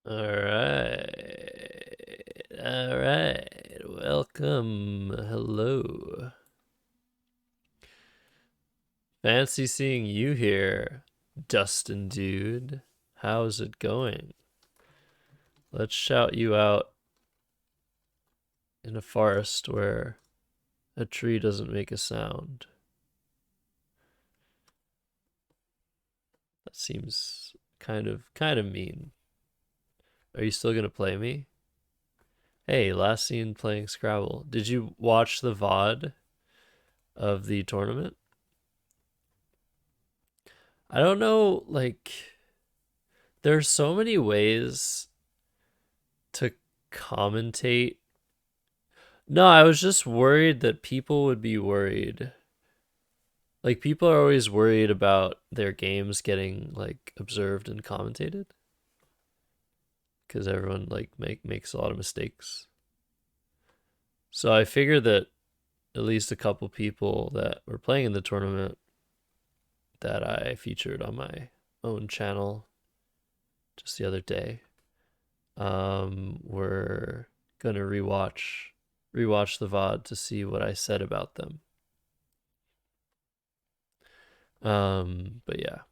All right. All right. Welcome. Hello. Fancy seeing you here, Dustin dude. How's it going? Let's shout you out in a forest where a tree doesn't make a sound. That seems kind of mean. Are you still gonna play me? Hey, last seen playing Scrabble. Did you watch the VOD of the tournament? I don't know, like, there's so many ways to commentate. No, I was just worried that people would be worried. Like, people are always worried about their games getting, like, observed and commentated because everyone, like, makes a lot of mistakes. So I figured that at least a couple people that were playing in the tournament that I featured on my own channel just the other day were gonna rewatch the VOD to see what I said about them. But yeah,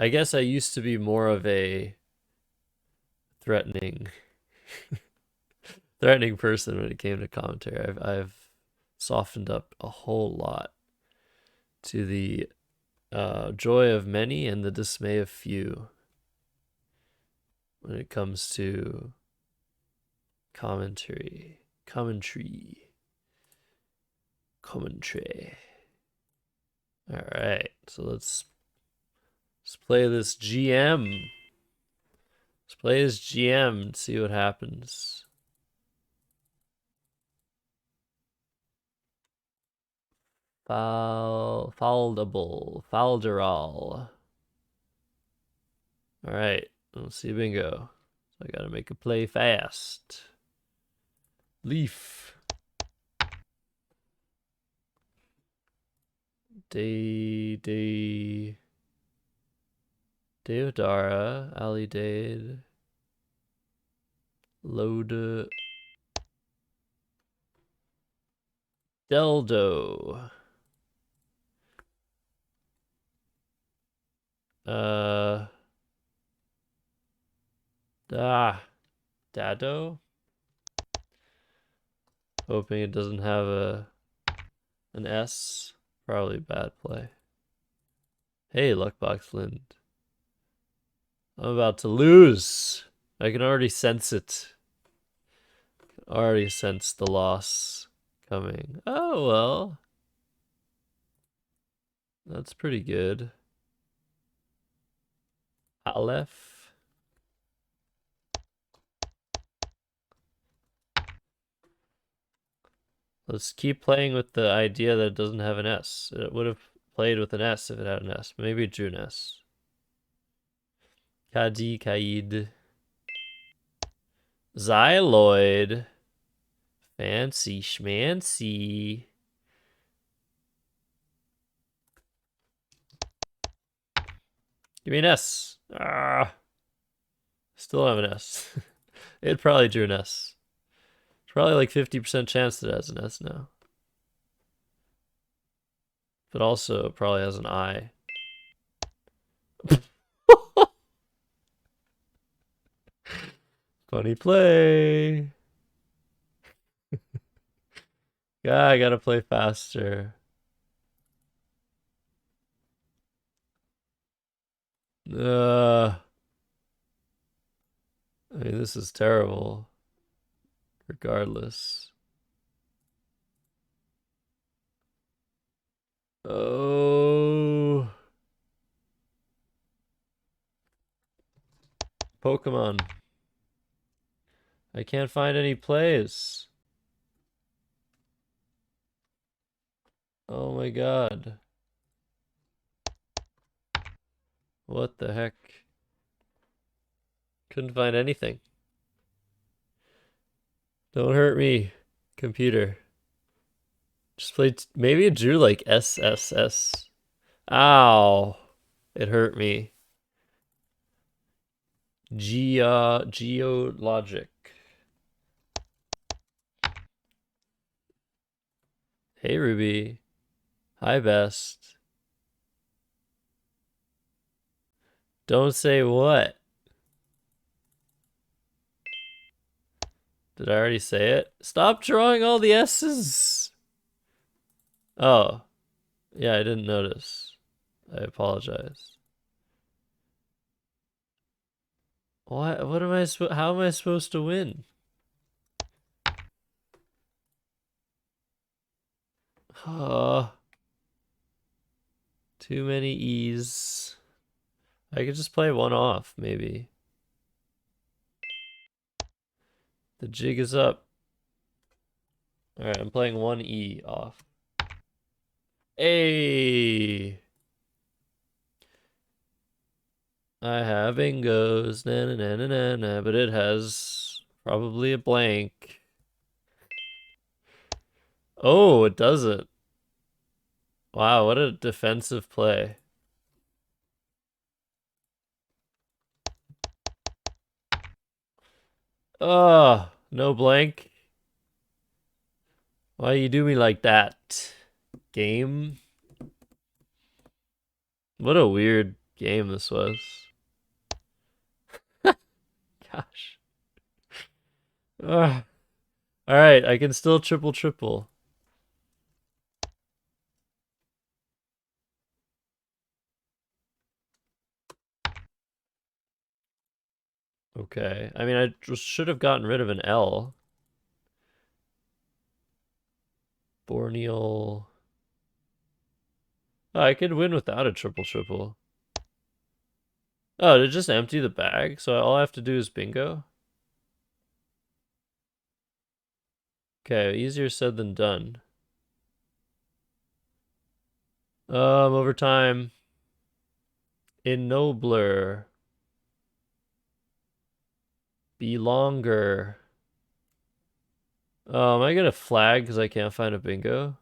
I guess I used to be more of a threatening threatening person when it came to commentary. I've softened up a whole lot to the joy of many and the dismay of few when it comes to commentary. All right, so let's play this GM. Let's play this GM and see what happens. Falderal. All right, let's see bingo. So I gotta make a play fast. Leaf. Deodara, Alidade, Loda, Deldo. Uh, Dado. Hoping it doesn't have an S. Probably bad play. Hey, Luckbox Lind. I'm about to lose. I can already sense it. Already sense the loss coming. Oh, well. That's pretty good. Aleph. Let's keep playing with the idea that it doesn't have an S. It would have played with an S if it had an S. Maybe it drew an S. Kadi, Kaid. Xyloid. Fancy schmancy. Give me an S. Ah. Still have an S. It probably drew an S. It's probably like 50% chance that it has an S now. But also it probably has an I. Funny play. Yeah, I gotta play faster. I mean, this is terrible. Regardless. Oh. Pokemon. I can't find any plays. Oh my god. What the heck? Couldn't find anything. Don't hurt me, computer. Just played. Maybe it drew like SSS. Ow. It hurt me. Geologic. Hey, Ruby. Hi, Best. Don't say what. Did I already say it? Stop drawing all the S's. Oh. Yeah, I didn't notice. I apologize. What am I how am I supposed to win? Too many E's. I could just play one off, maybe. The jig is up. Alright, I'm playing one E off. Hey! I have ingos, na na na na na na, but it has probably a blank. Oh, it doesn't. Wow, what a defensive play. Oh, no blank. Why you do me like that, game? What a weird game this was. Gosh. Ugh. All right, I can still triple. Okay. I mean, I just should have gotten rid of an L. Borneal. Oh, I could win without a triple. Oh, to just empty the bag? So all I have to do is bingo? Okay, easier said than done. Overtime. Ennobler. Be longer. Am I gonna flag because I can't find a bingo?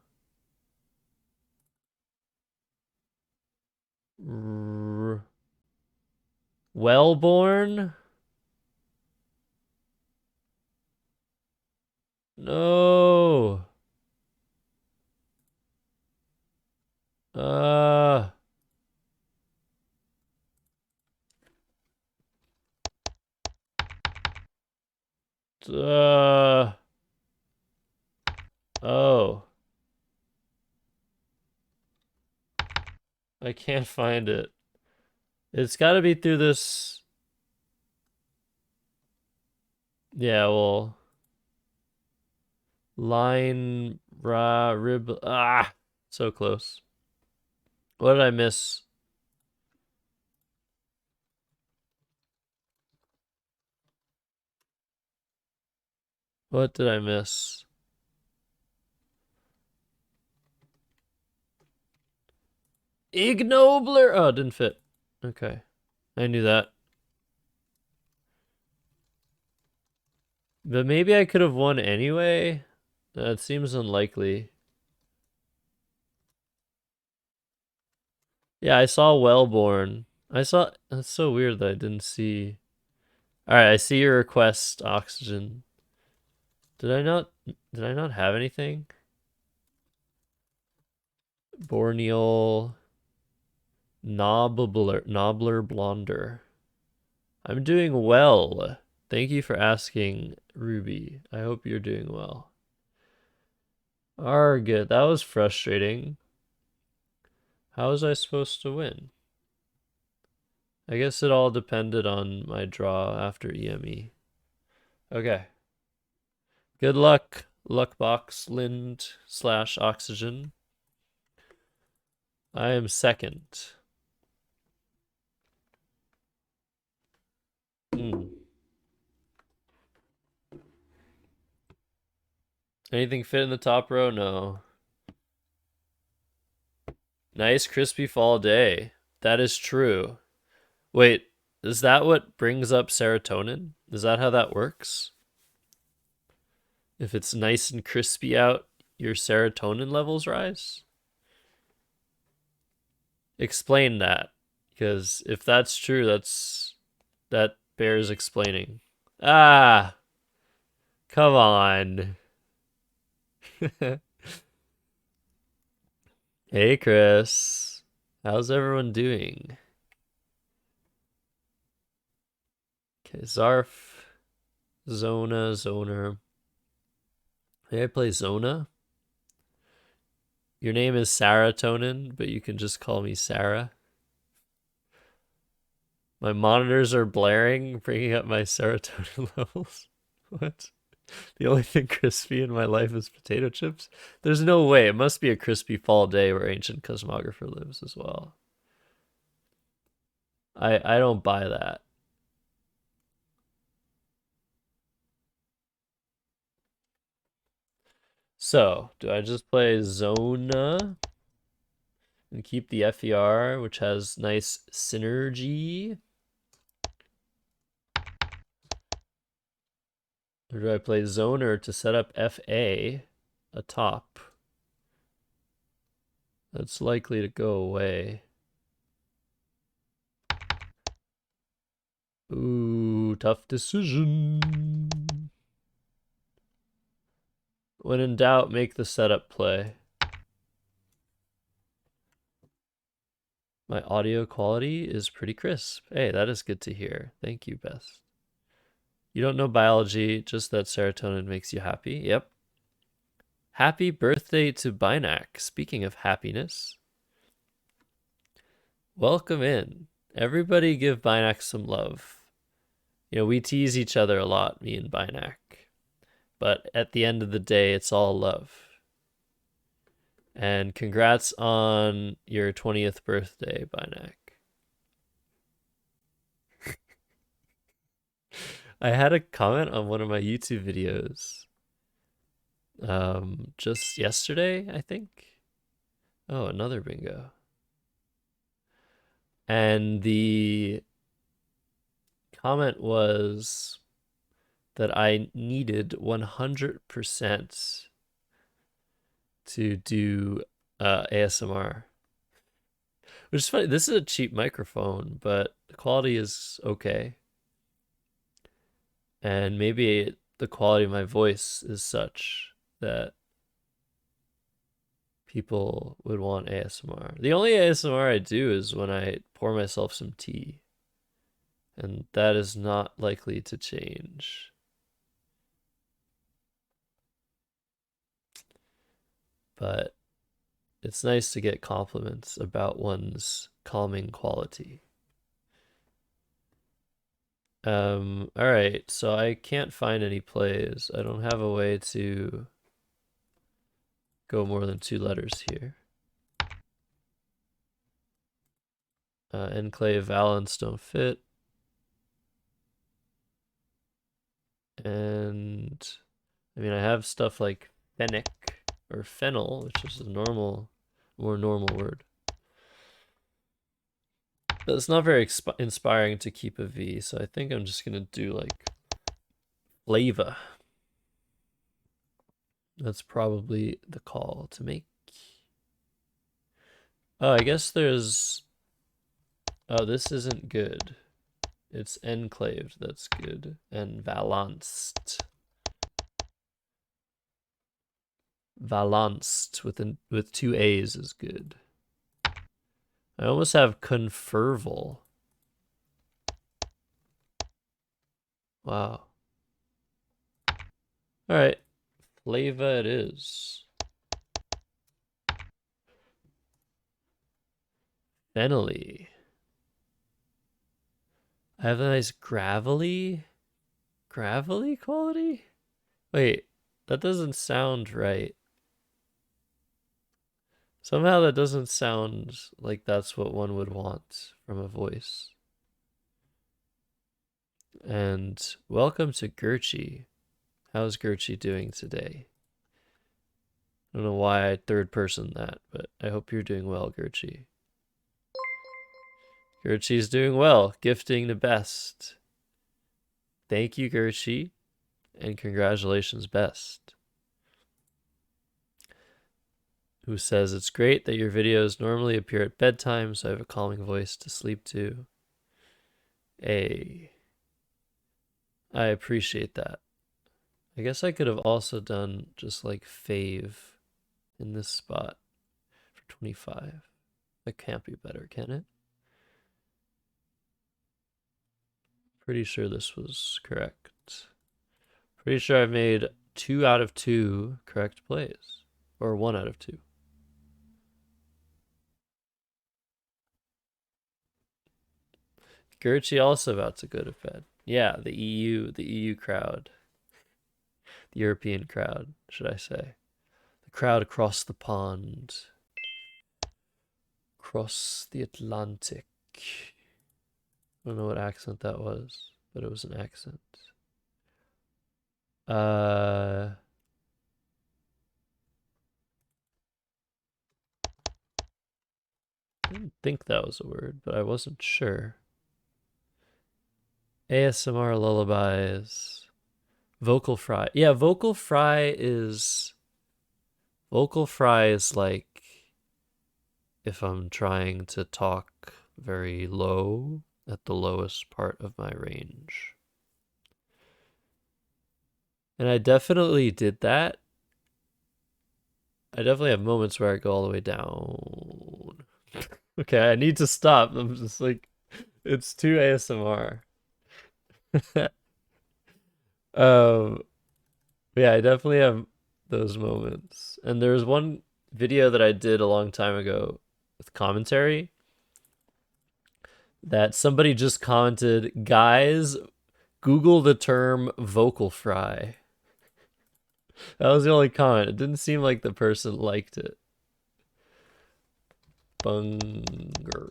Wellborn? No. Uh. Oh. I can't find it. It's got to be through this. Yeah, well. Line, rib. Ah. So close. What did I miss? What did I miss? Ignobler. Oh, it didn't fit. Okay. I knew that. But maybe I could have won anyway. That seems unlikely. Yeah, I saw Wellborn. I saw. That's so weird that I didn't see. All right, I see your request, Oxygen. Did I not? Did I not have anything? Borneal, Nobbler Blonder. I'm doing well. Thank you for asking, Ruby. I hope you're doing well. Good. That was frustrating. How was I supposed to win? I guess it all depended on my draw after EME. Okay. Good luck, Luckbox Lind / Oxygen. I am second. Anything fit in the top row? No. Nice crispy fall day. That is true. Wait, is that what brings up serotonin? Is that how that works? If it's nice and crispy out, your serotonin levels rise? Explain that. Because if that's true, that bears explaining. Ah, come on. Hey, Chris. How's everyone doing? Okay, Zarf, Zona, Zoner. Hey, I play Zona. Your name is Serotonin, but you can just call me Sarah. My monitors are blaring, bringing up my serotonin levels. What? The only thing crispy in my life is potato chips? There's no way. It must be a crispy fall day where ancient cosmographer lives as well. I don't buy that. So, do I just play Zona and keep the FER, which has nice synergy? Or do I play Zoner to set up FA atop? That's likely to go away. Ooh, tough decision. When in doubt, make the setup play. My audio quality is pretty crisp. Hey, that is good to hear. Thank you, Beth. You don't know biology, just that serotonin makes you happy. Yep. Happy birthday to Binac. Speaking of happiness, welcome in. Everybody give Binac some love. You know, we tease each other a lot, me and Binac. But at the end of the day, it's all love. And congrats on your 20th birthday, Binac. I had a comment on one of my YouTube videos just yesterday, I think. Oh, another bingo. And the comment was that I needed 100% to do ASMR. Which is funny. This is a cheap microphone, but the quality is okay. And maybe the quality of my voice is such that people would want ASMR. The only ASMR I do is when I pour myself some tea. And that is not likely to change. But it's nice to get compliments about one's calming quality. All right, so I can't find any plays. I don't have a way to go more than 2 letters here. Enclave Valence don't fit. And I mean, I have stuff like fennec or fennel, which is a more normal word. But it's not very inspiring to keep a V, so I think I'm just gonna do like flavor. That's probably the call to make. Oh, I guess there's... Oh, this isn't good. It's enclaved, that's good. And valanced. Valanced with 2 A's is good. I almost have conferval. Wow. All right, flavor it is. Fennelly. I have a nice gravelly quality? Wait, that doesn't sound right. Somehow that doesn't sound like that's what one would want from a voice. And welcome to Gertchie. How's Gertchie doing today? I don't know why I third person that, but I hope you're doing well, Gertchie. Gertchie's doing well, gifting the best. Thank you, Gertchie, and congratulations, best. Who says it's great that your videos normally appear at bedtime, so I have a calming voice to sleep to. Hey. I appreciate that. I guess I could have also done just like fave in this spot for 25. That can't be better, can it? Pretty sure this was correct. Pretty sure I've made 2 out of 2 correct plays. Or 1 out of 2. Gertzi also about to go to bed. Yeah, the EU crowd. The European crowd, should I say. The crowd across the pond. Across the Atlantic. I don't know what accent that was, but it was an accent. I didn't think that was a word, but I wasn't sure. ASMR lullabies. Vocal fry. Yeah, vocal fry is like if I'm trying to talk very low at the lowest part of my range. And I definitely did that. I definitely have moments where I go all the way down. Okay, I need to stop. I'm just like, it's too ASMR. um, yeah, I definitely have those moments. And there's one video that I did a long time ago with commentary that somebody just commented, guys, Google the term vocal fry. That was the only comment. It didn't seem like the person liked it. Bunger.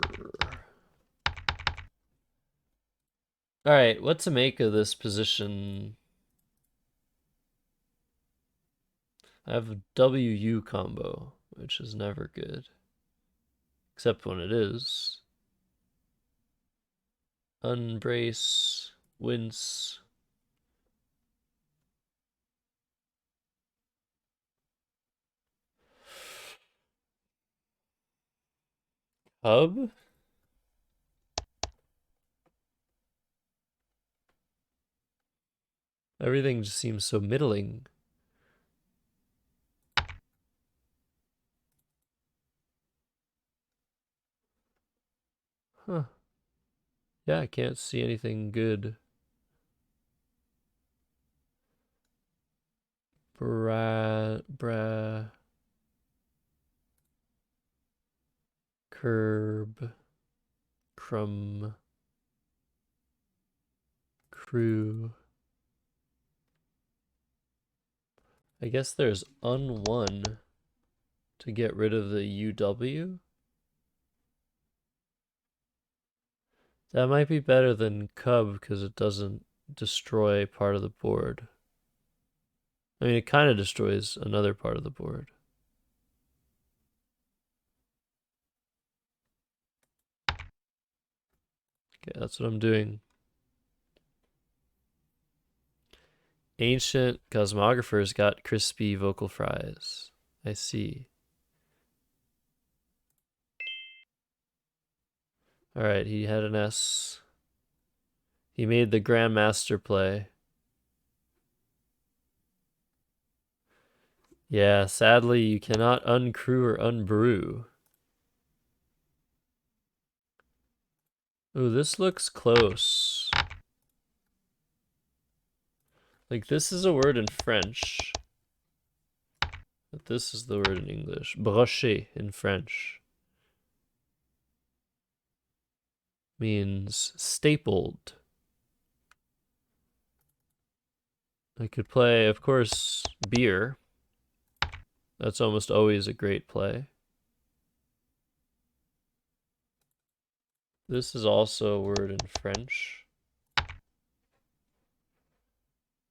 All right, what to make of this position? I have a WU combo, which is never good. Except when it is. Unbrace, wince. Hub? Everything just seems so middling. Huh. Yeah, I can't see anything good. Bra. Curb. Crumb. Crew. I guess there's un1 to get rid of the UW. That might be better than cub because it doesn't destroy part of the board. I mean, it kind of destroys another part of the board. Okay, that's what I'm doing. Ancient cosmographers got crispy vocal fries. I see. All right, he had an S. He made the Grandmaster play. Yeah, sadly, you cannot uncrew or unbrew. Ooh, this looks close. Like, this is a word in French. But this is the word in English. Brocher in French means stapled. I could play, of course, beer. That's almost always a great play. This is also a word in French.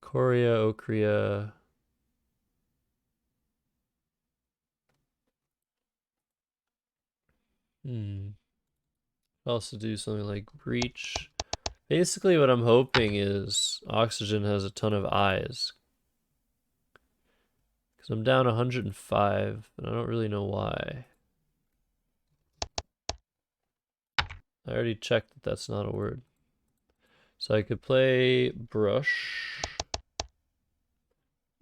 Chorea, Ocrea. Also do something like breach. Basically what I'm hoping is oxygen has a ton of eyes. Because I'm down 105, and I don't really know why. I already checked that that's not a word. So I could play brush,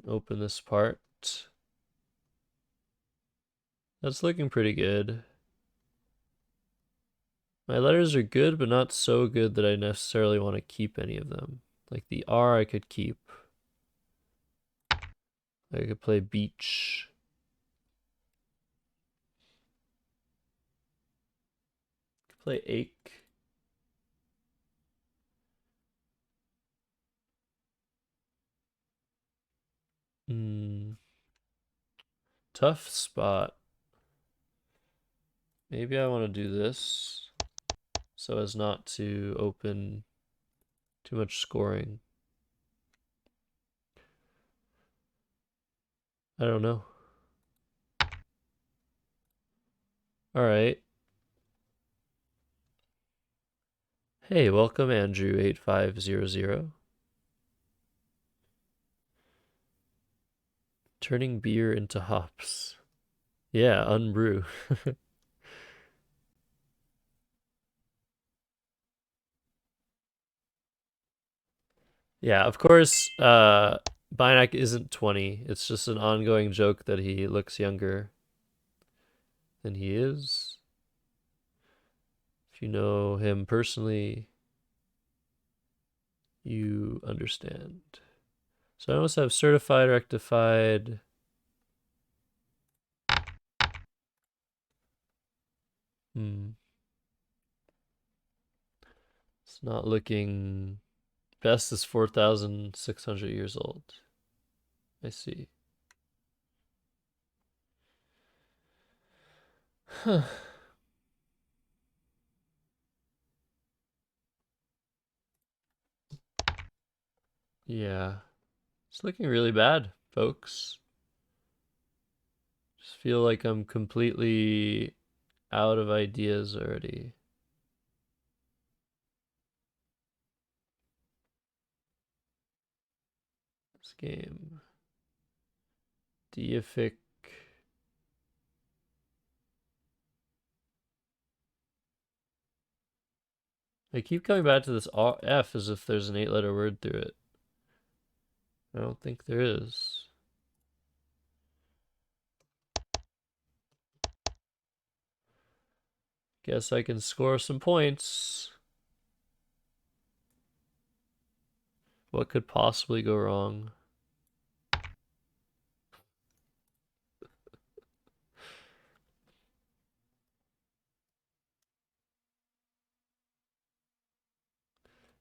open this part. That's looking pretty good. My letters are good, but not so good that I necessarily want to keep any of them. Like the R I could keep. I could play beach. Could play ache. Hmm. Tough spot. Maybe I want to do this so as not to open too much scoring. I don't know. All right. Hey, welcome Andrew8500. Turning beer into hops. Yeah, unbrew. Yeah, of course, Bynak isn't 20. It's just an ongoing joke that he looks younger than he is. If you know him personally, you understand. So I almost have certified, rectified. It's not looking. Best is 4,600 years old. I see. Huh. Yeah. It's looking really bad, folks. Just feel like I'm completely out of ideas already. This game. Deific. I keep coming back to this F as if there's an 8-letter word through it. I don't think there is. Guess I can score some points. What could possibly go wrong?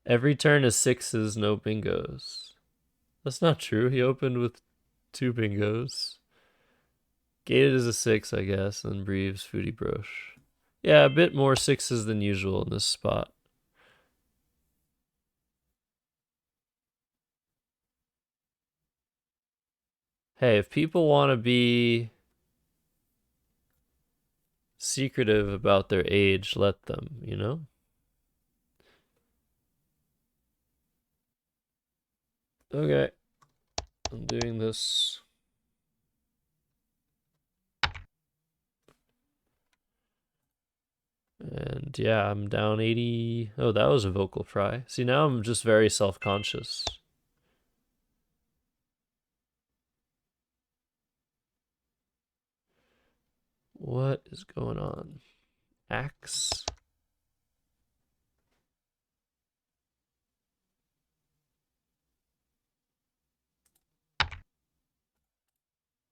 Every turn is sixes, no bingos. That's not true. He opened with 2 bingos. Gated is a 6, I guess, and Breves, Foodie Broche. Yeah, a bit more sixes than usual in this spot. Hey, if people want to be secretive about their age, let them, you know? Okay, I'm doing this. And yeah, I'm down 80. Oh, that was a vocal fry. See, now I'm just very self-conscious. What is going on? Axe.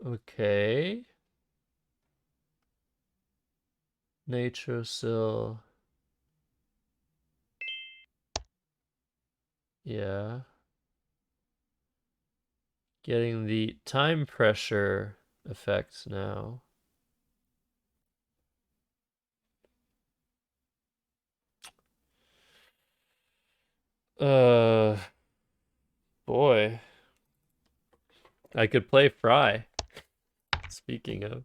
Okay. Nitrosil. Yeah. Getting the time pressure effects now. Uh, boy. I could play Fry. Speaking of.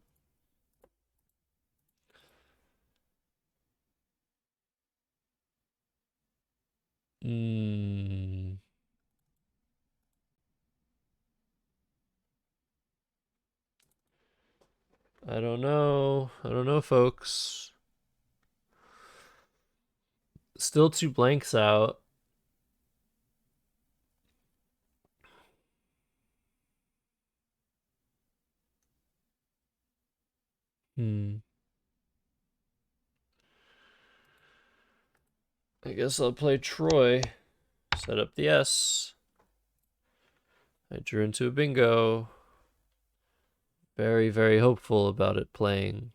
Hmm. I don't know. I don't know, folks. Still 2 blanks out. I guess I'll play Troy. Set up the S. I drew into a bingo. Very, very hopeful about it playing.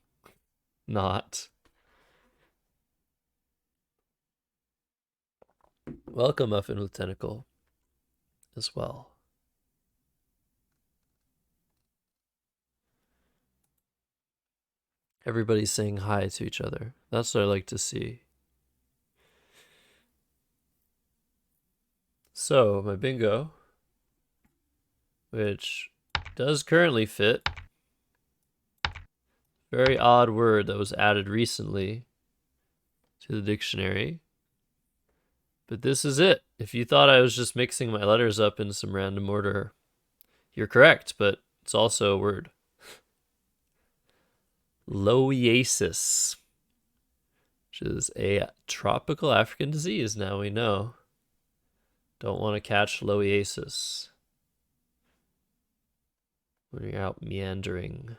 Not. Welcome, Muffin with Tentacle, as well. Everybody's saying hi to each other. That's what I like to see. So, my bingo, which does currently fit. Very odd word that was added recently to the dictionary. But this is it. If you thought I was just mixing my letters up in some random order, you're correct, but it's also a word. Loiasis, which is a tropical African disease, now we know. Don't want to catch loiasis when you're out meandering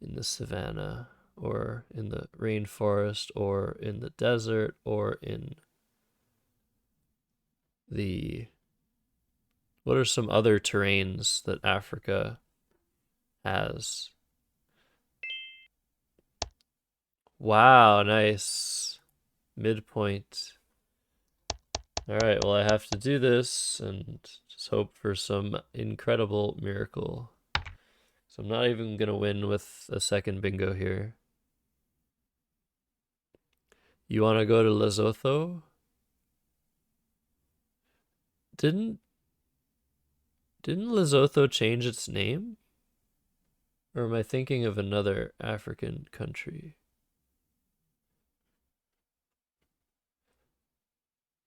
in the savannah or in the rainforest or in the desert or in the... What are some other terrains that Africa has? Wow, nice. Midpoint. All right, well, I have to do this and just hope for some incredible miracle. So I'm not even going to win with a second bingo here. You want to go to Lesotho? Didn't Lesotho change its name? Or am I thinking of another African country?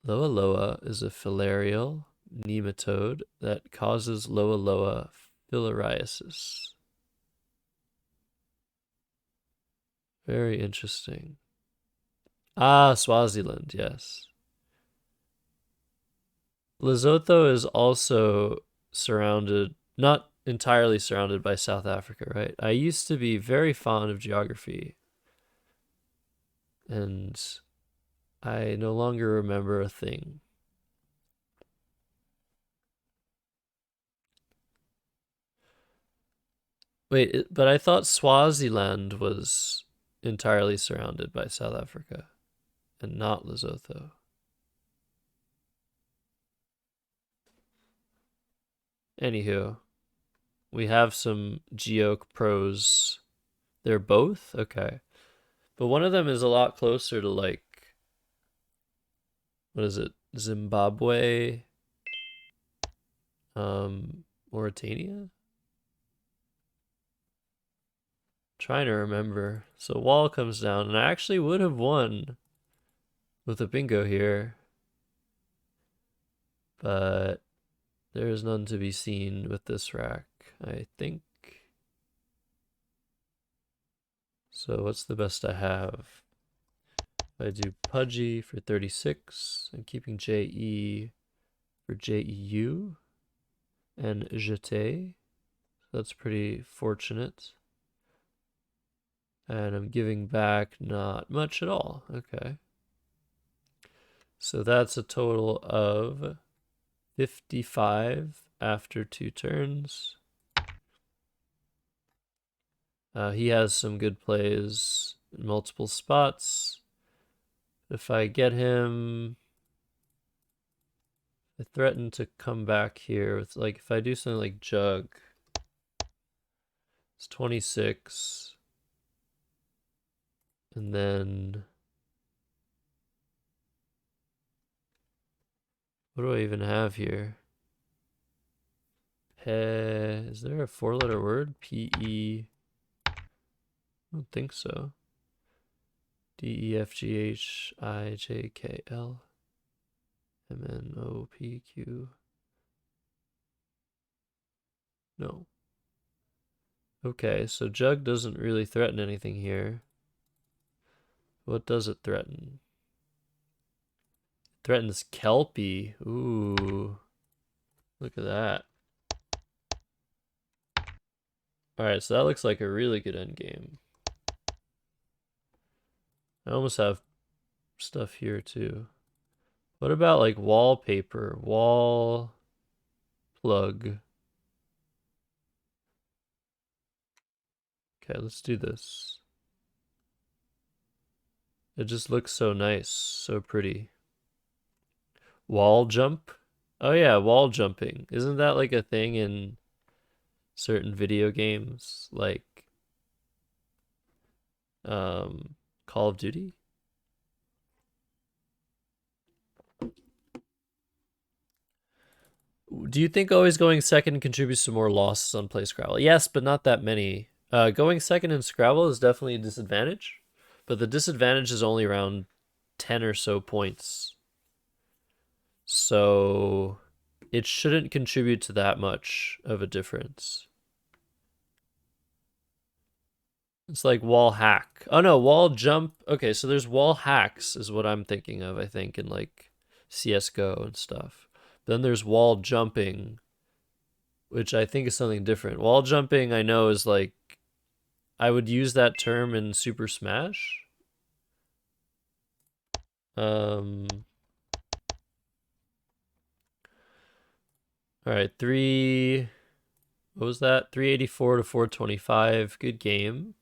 Loa loa is a filarial nematode that causes loa loa filariasis. Very interesting. Ah, Swaziland, yes. Lesotho is also surrounded, not entirely surrounded by South Africa, right? I used to be very fond of geography, and I no longer remember a thing. Wait, but I thought Swaziland was entirely surrounded by South Africa and not Lesotho. Anywho, we have some geoc pros. They're both? Okay. But one of them is a lot closer to, like, what is it? Zimbabwe, Mauritania? Trying to remember. So wall comes down, and I actually would have won with a bingo here. But there is none to be seen with this rack, I think. So what's the best I have? I do Pudgy for 36. I'm keeping JE for JEU and Jeté. That's pretty fortunate. And I'm giving back not much at all. Okay. So that's a total of 55 after 2 turns. He has some good plays in multiple spots. If I get him, I threaten to come back here with, like, if I do something like Jug, it's 26. And then what do I even have here? Is there a 4-letter word? P-E. I don't think so. D-E-F-G-H-I-J-K-L. M-N-O-P-Q. No. Okay, so Jug doesn't really threaten anything here. What does it threaten? It threatens Kelpie. Ooh. Look at that. Alright, so that looks like a really good end game. I almost have stuff here too. What about like wallpaper? Wall plug. Okay, let's do this. It just looks so nice, so pretty. Wall jump? Oh yeah, wall jumping. Isn't that like a thing in certain video games like Call of Duty? Do you think always going second contributes to more losses on Play Scrabble? Yes, but not that many. Going second in Scrabble is definitely a disadvantage, but the disadvantage is only around 10 or so points. So it shouldn't contribute to that much of a difference. It's like wall hack. Oh no, wall jump. Okay, so there's wall hacks is what I'm thinking of, I think, in like CS:GO and stuff. Then there's wall jumping, which I think is something different. Wall jumping I know is like I would use that term in Super Smash. All right, what was that? 384 to 425. Good game.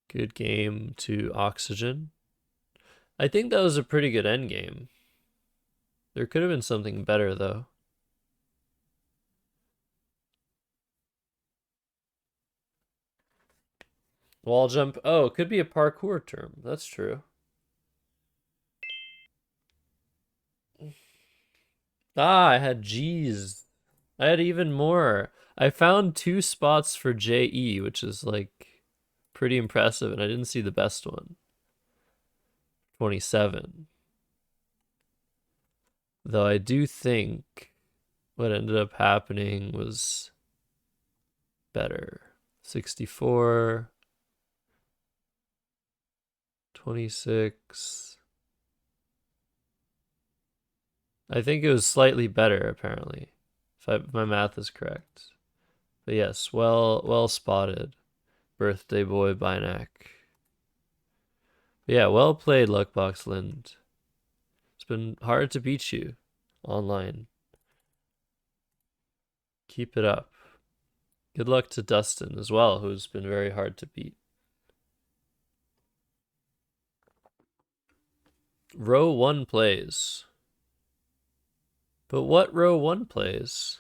Good game to Oxygen. I think that was a pretty good end game. There could have been something better though. Wall jump. Oh, it could be a parkour term. That's true. Ah, I had G's. I had even more. I found 2 spots for JE, which is like pretty impressive, and I didn't see the best one. 27. Though I do think what ended up happening was better. 64, 26. I think it was slightly better, apparently, if my math is correct. But yes, well spotted, birthday boy Bynack. Yeah, well played, Luckbox Lind. It's been hard to beat you online. Keep it up. Good luck to Dustin as well, who's been very hard to beat. Row 1 plays. But what row 1 plays?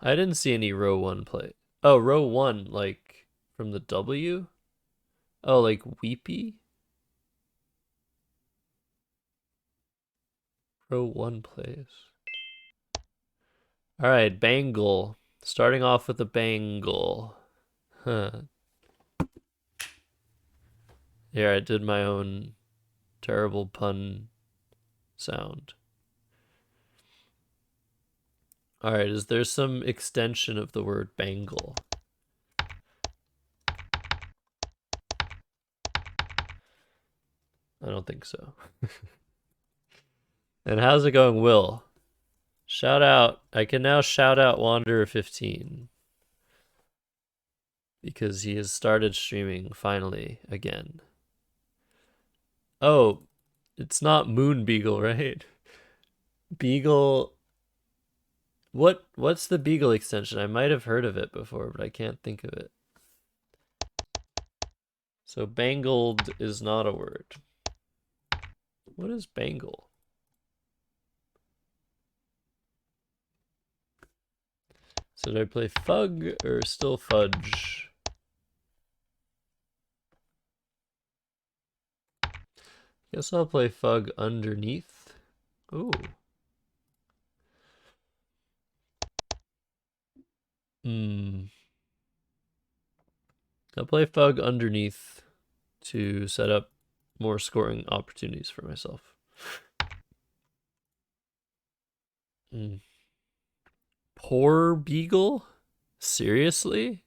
I didn't see any row 1 play. Oh, row 1, like from the W? Oh, like Weepy? Row 1 plays. All right, Bangle. Starting off with a bangle. Huh. Here, I did my own terrible pun sound. All right, is there some extension of the word bangle? I don't think so. And how's it going, Will? Shout out. I can now shout out Wanderer15 because he has started streaming finally again. Oh, it's not Moon Beagle, right? Beagle. What's the Beagle extension? I might have heard of it before, but I can't think of it. So bangled is not a word. What is bangle? So did I play fug or still fudge? Guess I'll play fug underneath. Ooh. I'll play fug underneath to set up more scoring opportunities for myself. Poor beagle? Seriously?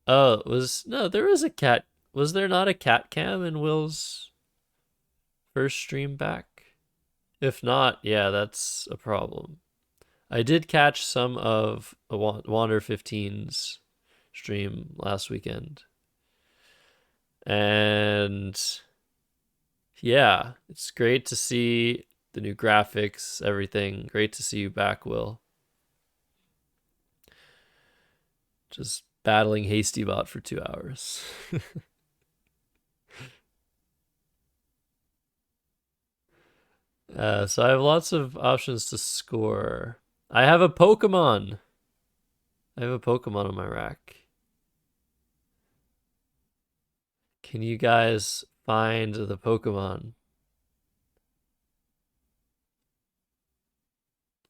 Oh, no, there was a cat. Was there not a cat cam in Will's first stream back? If not, yeah, that's a problem. I did catch some of a Wander 15's stream last weekend. And yeah, it's great to see the new graphics, everything. Great to see you back, Will. Just battling HastyBot for 2 hours. So I have lots of options to score. I have a Pokemon. I have a Pokemon on my rack. Can you guys find the Pokemon?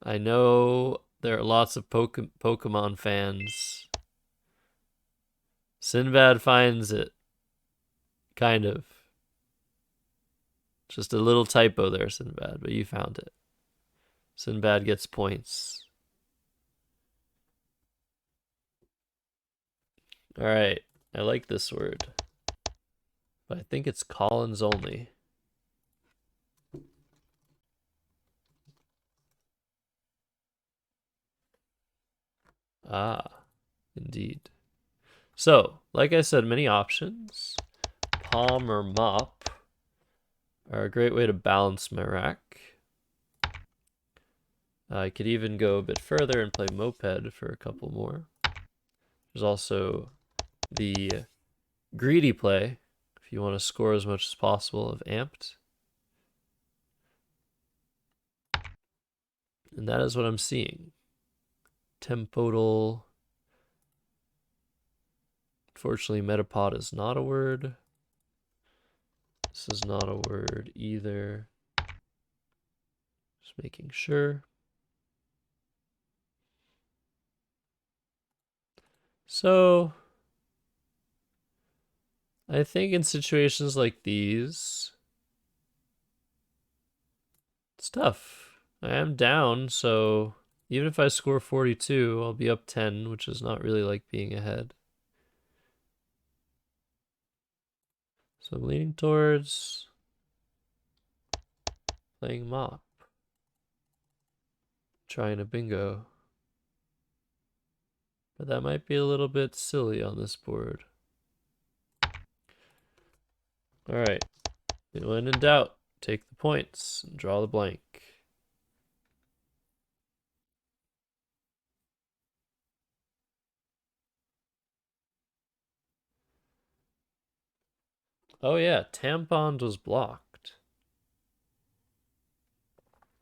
I know there are lots of Pokemon fans. Sinbad finds it. Kind of. Just a little typo there, Sinbad, but you found it. Sinbad gets points. All right. I like this word. But I think it's Collins only. Ah, indeed. So, like I said, many options. Palm or Mop are a great way to balance my rack. I could even go a bit further and play Moped for a couple more. There's also the greedy play, if you want to score as much as possible, of Amped. And that is what I'm seeing. Tempodal. Unfortunately, Metapod is not a word. This is not a word either. Just making sure. So, I think in situations like these, it's tough. I am down, so even if I score 42, I'll be up 10, which is not really like being ahead. So I'm leaning towards playing Mop. Trying a bingo. But that might be a little bit silly on this board. Alright. When in doubt, take the points and draw the blank. Oh yeah, Tampon was blocked.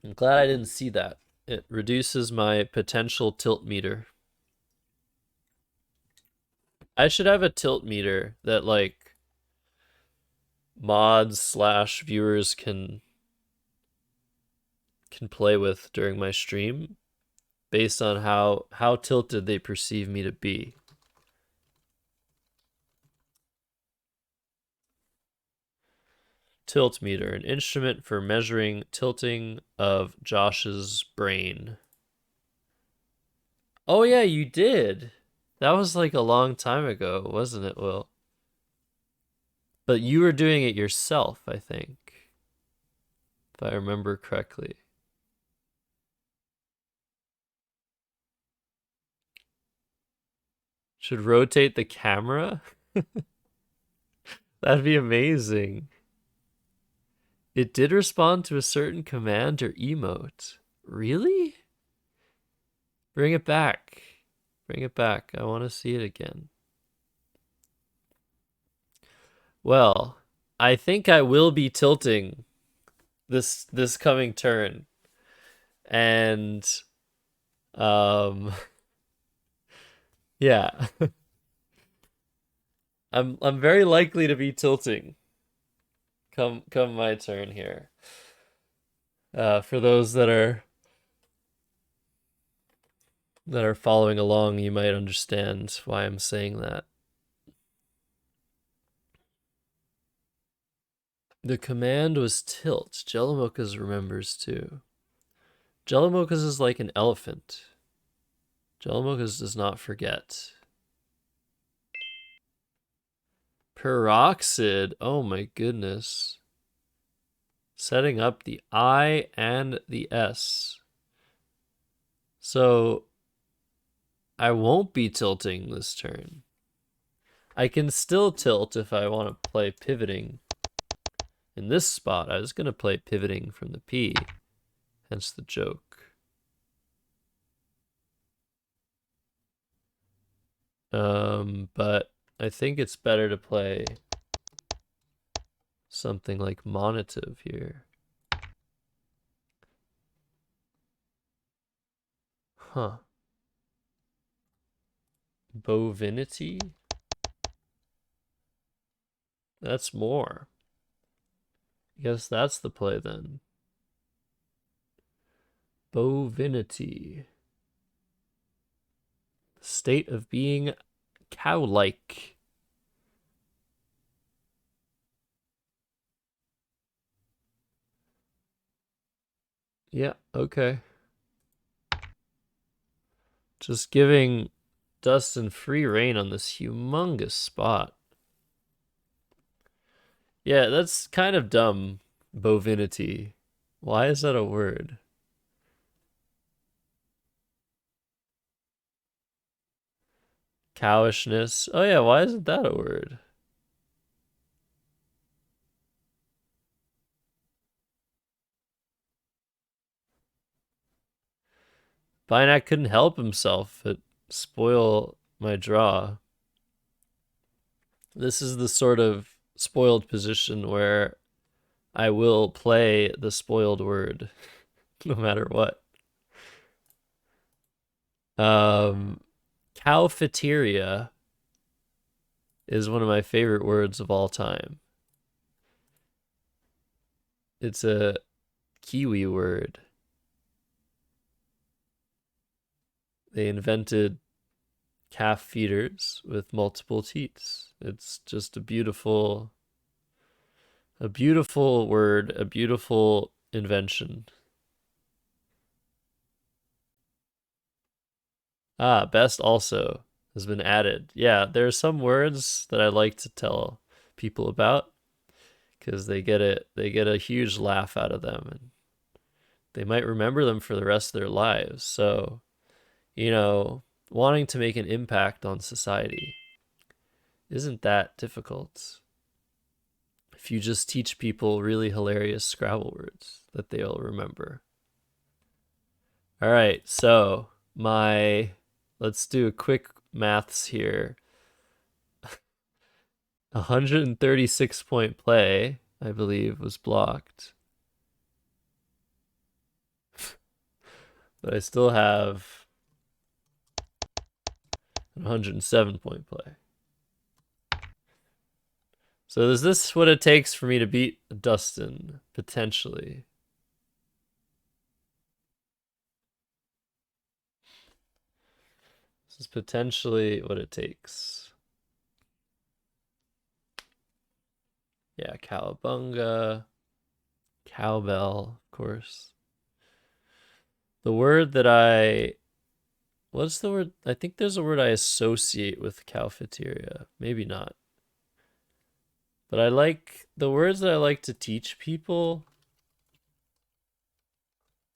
I'm glad I didn't see that. It reduces my potential tilt meter. I should have a tilt meter that like mods / viewers can play with during my stream based on how tilted they perceive me to be. Tilt meter, an instrument for measuring tilting of Josh's brain. Oh yeah, you did. That was like a long time ago, wasn't it, Will? But you were doing it yourself, I think. If I remember correctly. Should rotate the camera? That'd be amazing. It did respond to a certain command or emote. Really? Bring it back. Bring it back. I want to see it again. Well, I think I will be tilting this coming turn. And yeah. I'm very likely to be tilting. Come my turn here. For those that are following along, you might understand why I'm saying that. The command was tilt. Jellymokas remembers too. Jellymokas is like an elephant. Jellymokas does not forget. Peroxide. Oh my goodness. Setting up the I and the S. So I won't be tilting this turn. I can still tilt if I want to play pivoting in this spot. I was going to play pivoting from the P, hence the joke. But I think it's better to play something like monative here. Huh. Bovinity? That's more. I guess that's the play then. Bovinity. State of being cow-like. Yeah, okay. Just giving Dustin free reign on this humongous spot. Yeah, that's kind of dumb. Bovinity. Why is that a word? Cowishness. Oh yeah, why isn't that a word? Binac couldn't help himself but spoil my draw. This is the sort of spoiled position where I will play the spoiled word no matter what. Cowfeteria is one of my favorite words of all time. It's a Kiwi word. They invented calf feeders with multiple teats. It's just a beautiful word, a beautiful invention. Ah, best also has been added. Yeah, there are some words that I like to tell people about because they get a huge laugh out of them and they might remember them for the rest of their lives. So, you know, wanting to make an impact on society isn't that difficult if you just teach people really hilarious Scrabble words that they'll remember. All right, so let's do a quick maths here. 136-point play, I believe, was blocked. But I still have 107-point play. So is this what it takes for me to beat Dustin, potentially? This is potentially what it takes. Yeah, cowabunga, cowbell, of course. The word that what's the word? I think there's a word I associate with cafeteria. Maybe not. But I like the words that I like to teach people.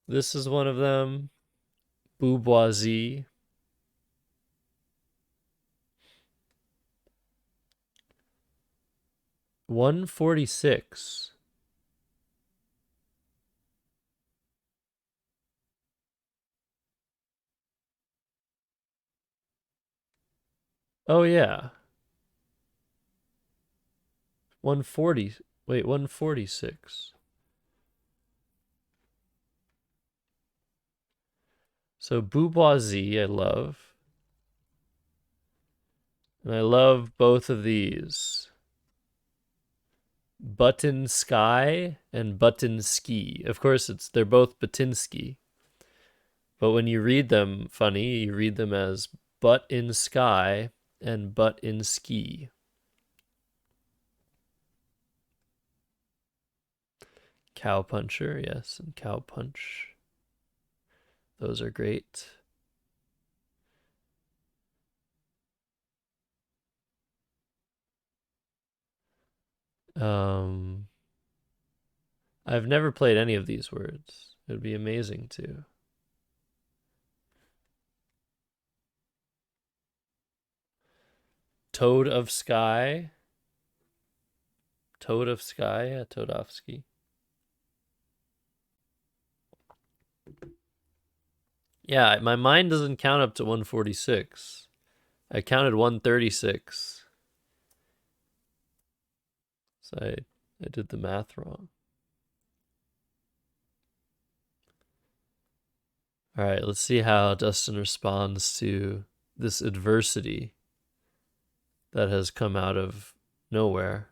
This is one of them. Bourgeoisie. 146. Oh yeah. 140. Wait, 146. So bourgeoisie, I love. And I love both of these. Button Sky and Button Ski. Of course, they're both Batinsky. But when you read them, funny, you read them as butt in sky and butt in ski. Cow puncher, yes, and cow punch. Those are great. Um, I've never played any of these words. It would be amazing to. Toad of Sky. Toad of Sky, yeah, Toadovsky. Yeah, my mind doesn't count up to 146. I counted 136. So I did the math wrong. All right, let's see how Dustin responds to this adversity that has come out of nowhere.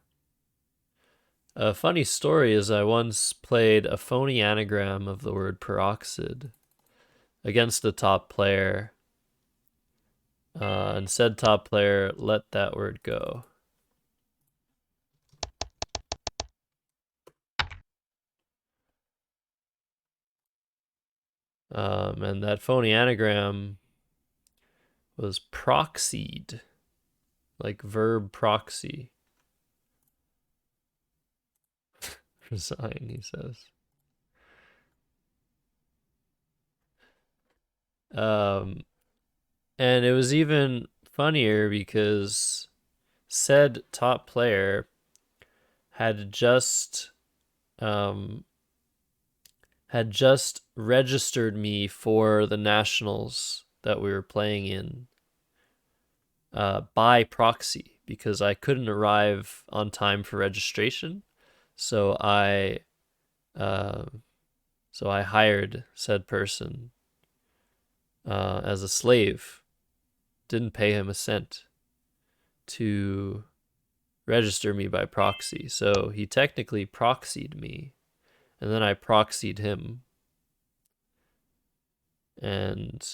A funny story is I once played a phony anagram of the word peroxide against a top player, and said top player let that word go. And that phony anagram was proxied, like verb proxy. Resign, he says. And it was even funnier because said top player had just um, registered me for the nationals that we were playing in by proxy because I couldn't arrive on time for registration, so uh, I hired said person as a slave, didn't pay him a cent to register me by proxy. So he technically proxied me, and then I proxied him. And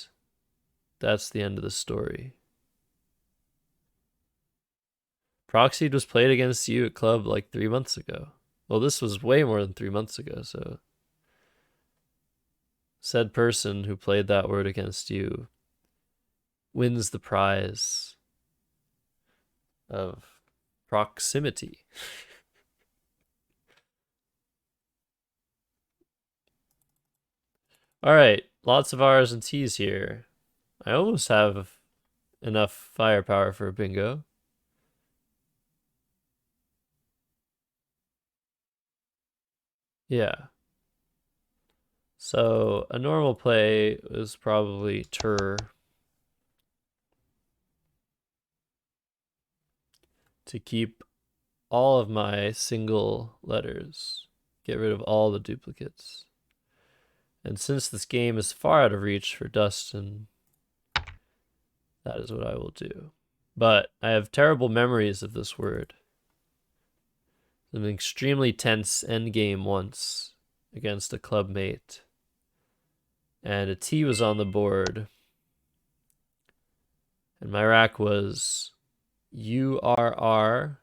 that's the end of the story. Proxied was played against you at club like 3 months ago. Well, this was way more than 3 months ago, so said person who played that word against you wins the prize of proximity. All right, lots of R's and T's here. I almost have enough firepower for a bingo. Yeah. So a normal play is probably tur to keep all of my single letters, get rid of all the duplicates. And since this game is far out of reach for Dustin, that is what I will do. But I have terrible memories of this word. An extremely tense endgame once against a club mate. And a T was on the board. And my rack was URRACIL.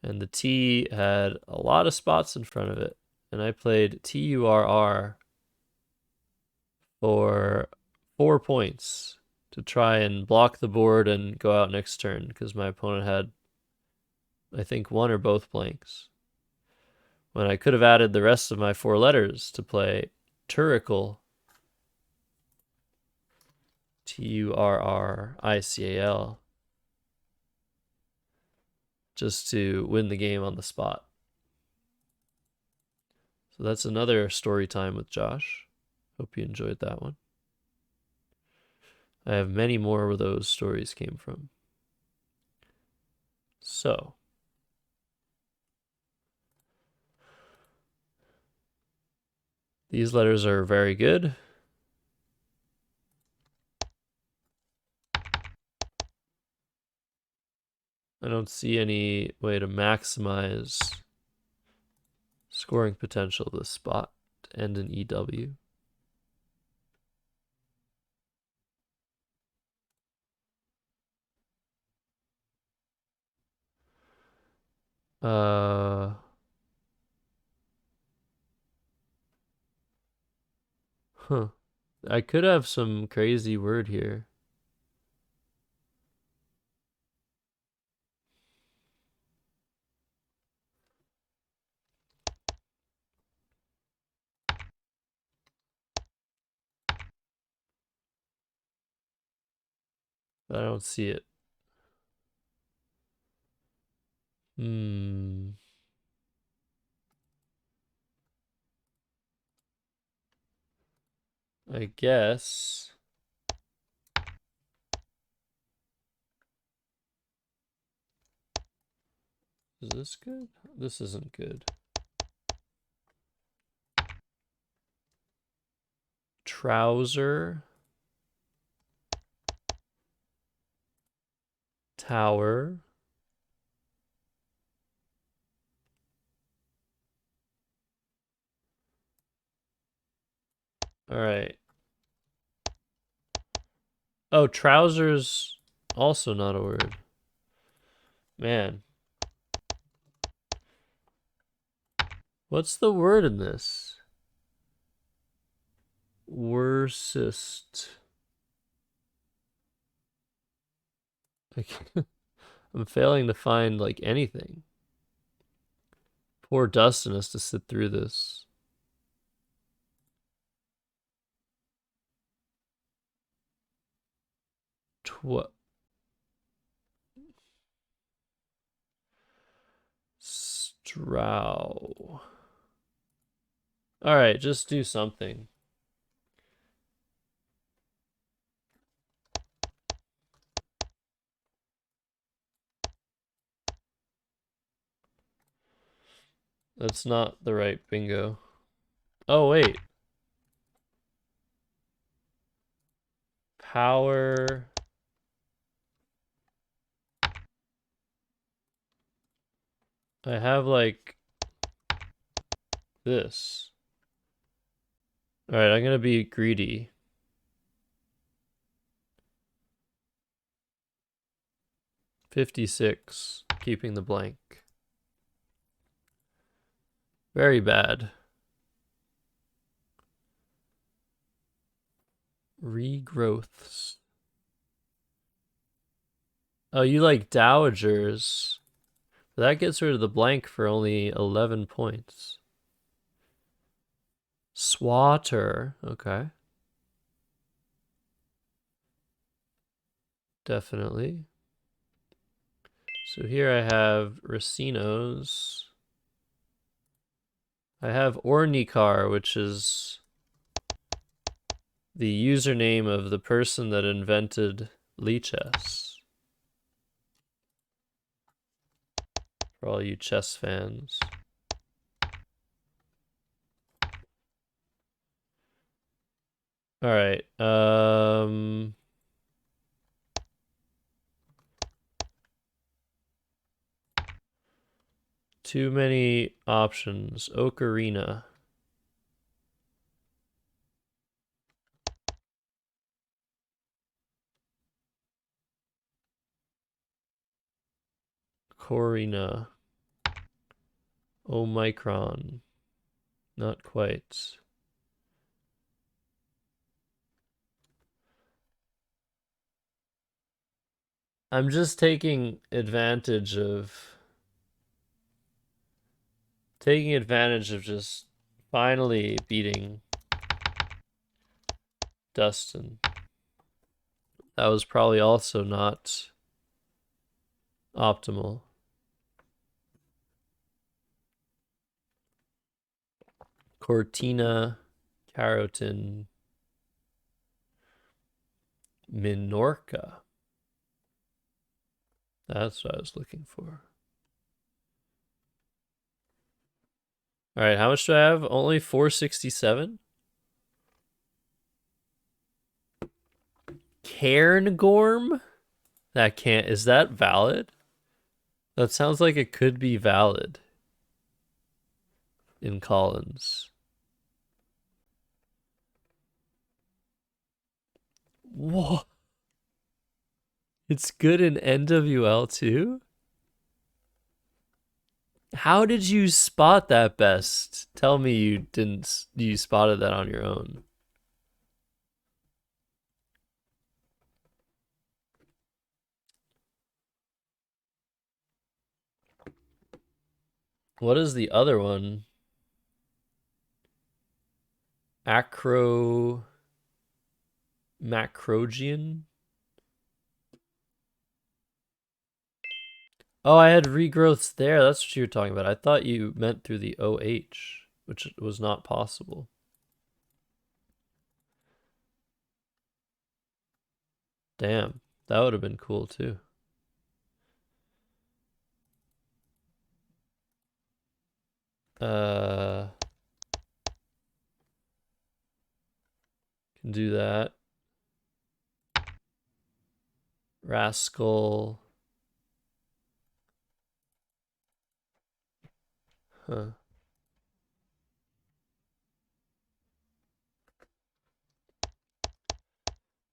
And the T had a lot of spots in front of it. And I played TURR for 4 points to try and block the board and go out next turn because my opponent had, I think, one or both blanks. When I could have added the rest of my 4 letters to play Turrical, TURRICAL, just to win the game on the spot. So that's another story time with Josh. Hope you enjoyed that one. I have many more where those stories came from. So, these letters are very good. I don't see any way to maximize scoring potential of this spot to end in EW. Huh. I could have some crazy word here. but I don't see it. I guess. Is this good? This isn't good. Trouser. Tower. All right. Oh, trousers also not a word. Man. What's the word in this? Worsest. I'm failing to find like anything. Poor Dustin has to sit through this. Strow. All right, just do something. That's not the right bingo. Oh, wait. Power. I have like this. All right, I'm going to be greedy. 56, keeping the blank. Very bad. Regrowths. Oh, you like dowagers. That gets rid of the blank for only 11 points. Swatter. Okay. Definitely. So here I have Racinos. I have Ornikar, which is the username of the person that invented Lichess. For all you chess fans. All right. Too many options. Ocarina. Corina. Omicron. Not quite. I'm just taking advantage of just finally beating Dustin. That was probably also not optimal. Cortina, Carotin, Minorca. That's what I was looking for. All right, how much do I have? Only 467? Cairngorm? That can't, is that valid? That sounds like it could be valid in Collins. Whoa. It's good in NWL too? How did you spot that best? Tell me you spotted that on your own. What is the other one? Macrogian? Oh, I had regrowths there. That's what you were talking about. I thought you meant through the OH, which was not possible. Damn, that would have been cool too. Can do that. Rascal. Huh.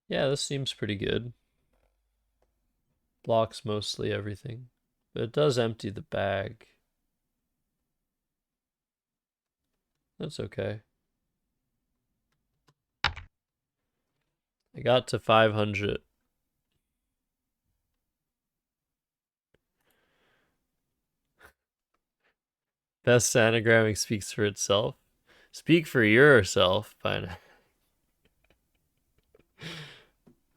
Yeah, this seems pretty good. Blocks mostly everything. But it does empty the bag. That's okay. I got to 500. Best anagramming speaks for itself. Speak for yourself. Fine.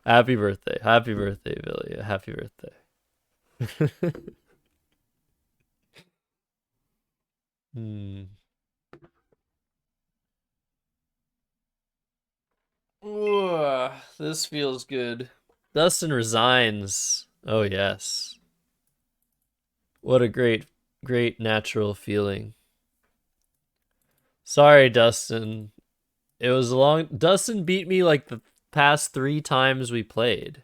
Happy birthday. Happy birthday, Billy. Happy birthday. Hmm. Ooh, this feels good. Dustin resigns. Oh, yes. What a great natural feeling. Sorry, Dustin. It was long. Dustin beat me like the past 3 times we played.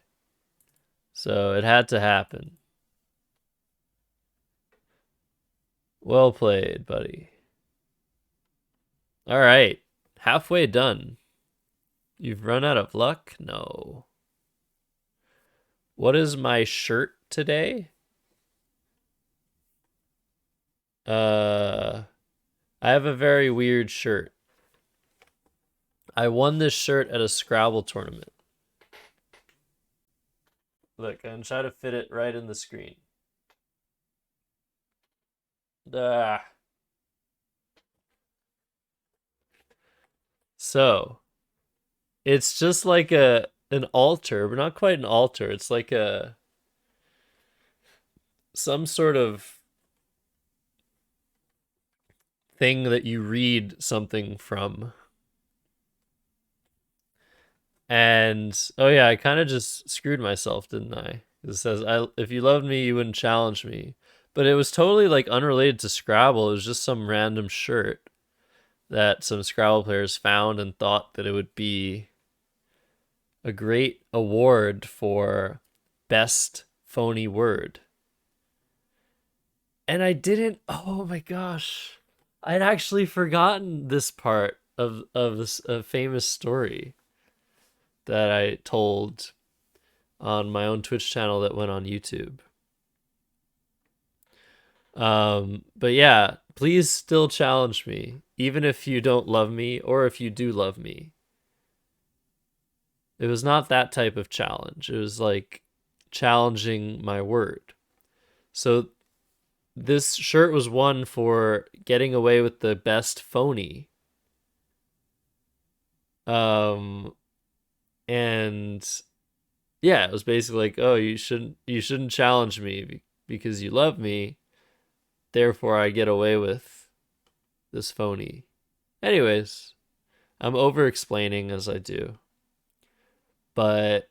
So it had to happen. Well played, buddy. All right. Halfway done. You've run out of luck? No. What is my shirt today? I have a very weird shirt. I won this shirt at a Scrabble tournament. Look, I'm trying to fit it right in the screen. Ah. So, it's just like an altar, but not quite an altar. It's like some sort of thing that you read something from. And oh yeah, I kind of just screwed myself, didn't I? It says, if you loved me, you wouldn't challenge me." But it was totally like unrelated to Scrabble. It was just some random shirt that some Scrabble players found and thought that it would be a great award for best phony word. And I didn't. Oh my gosh, I'd actually forgotten this part of this famous story that I told on my own Twitch channel that went on YouTube. But yeah, please still challenge me, even if you don't love me or if you do love me. It was not that type of challenge. It was like challenging my word. So this shirt was won for getting away with the best phony. And yeah, it was basically like, "Oh, you shouldn't challenge me because you love me. Therefore, I get away with this phony." Anyways, I'm over explaining as I do. But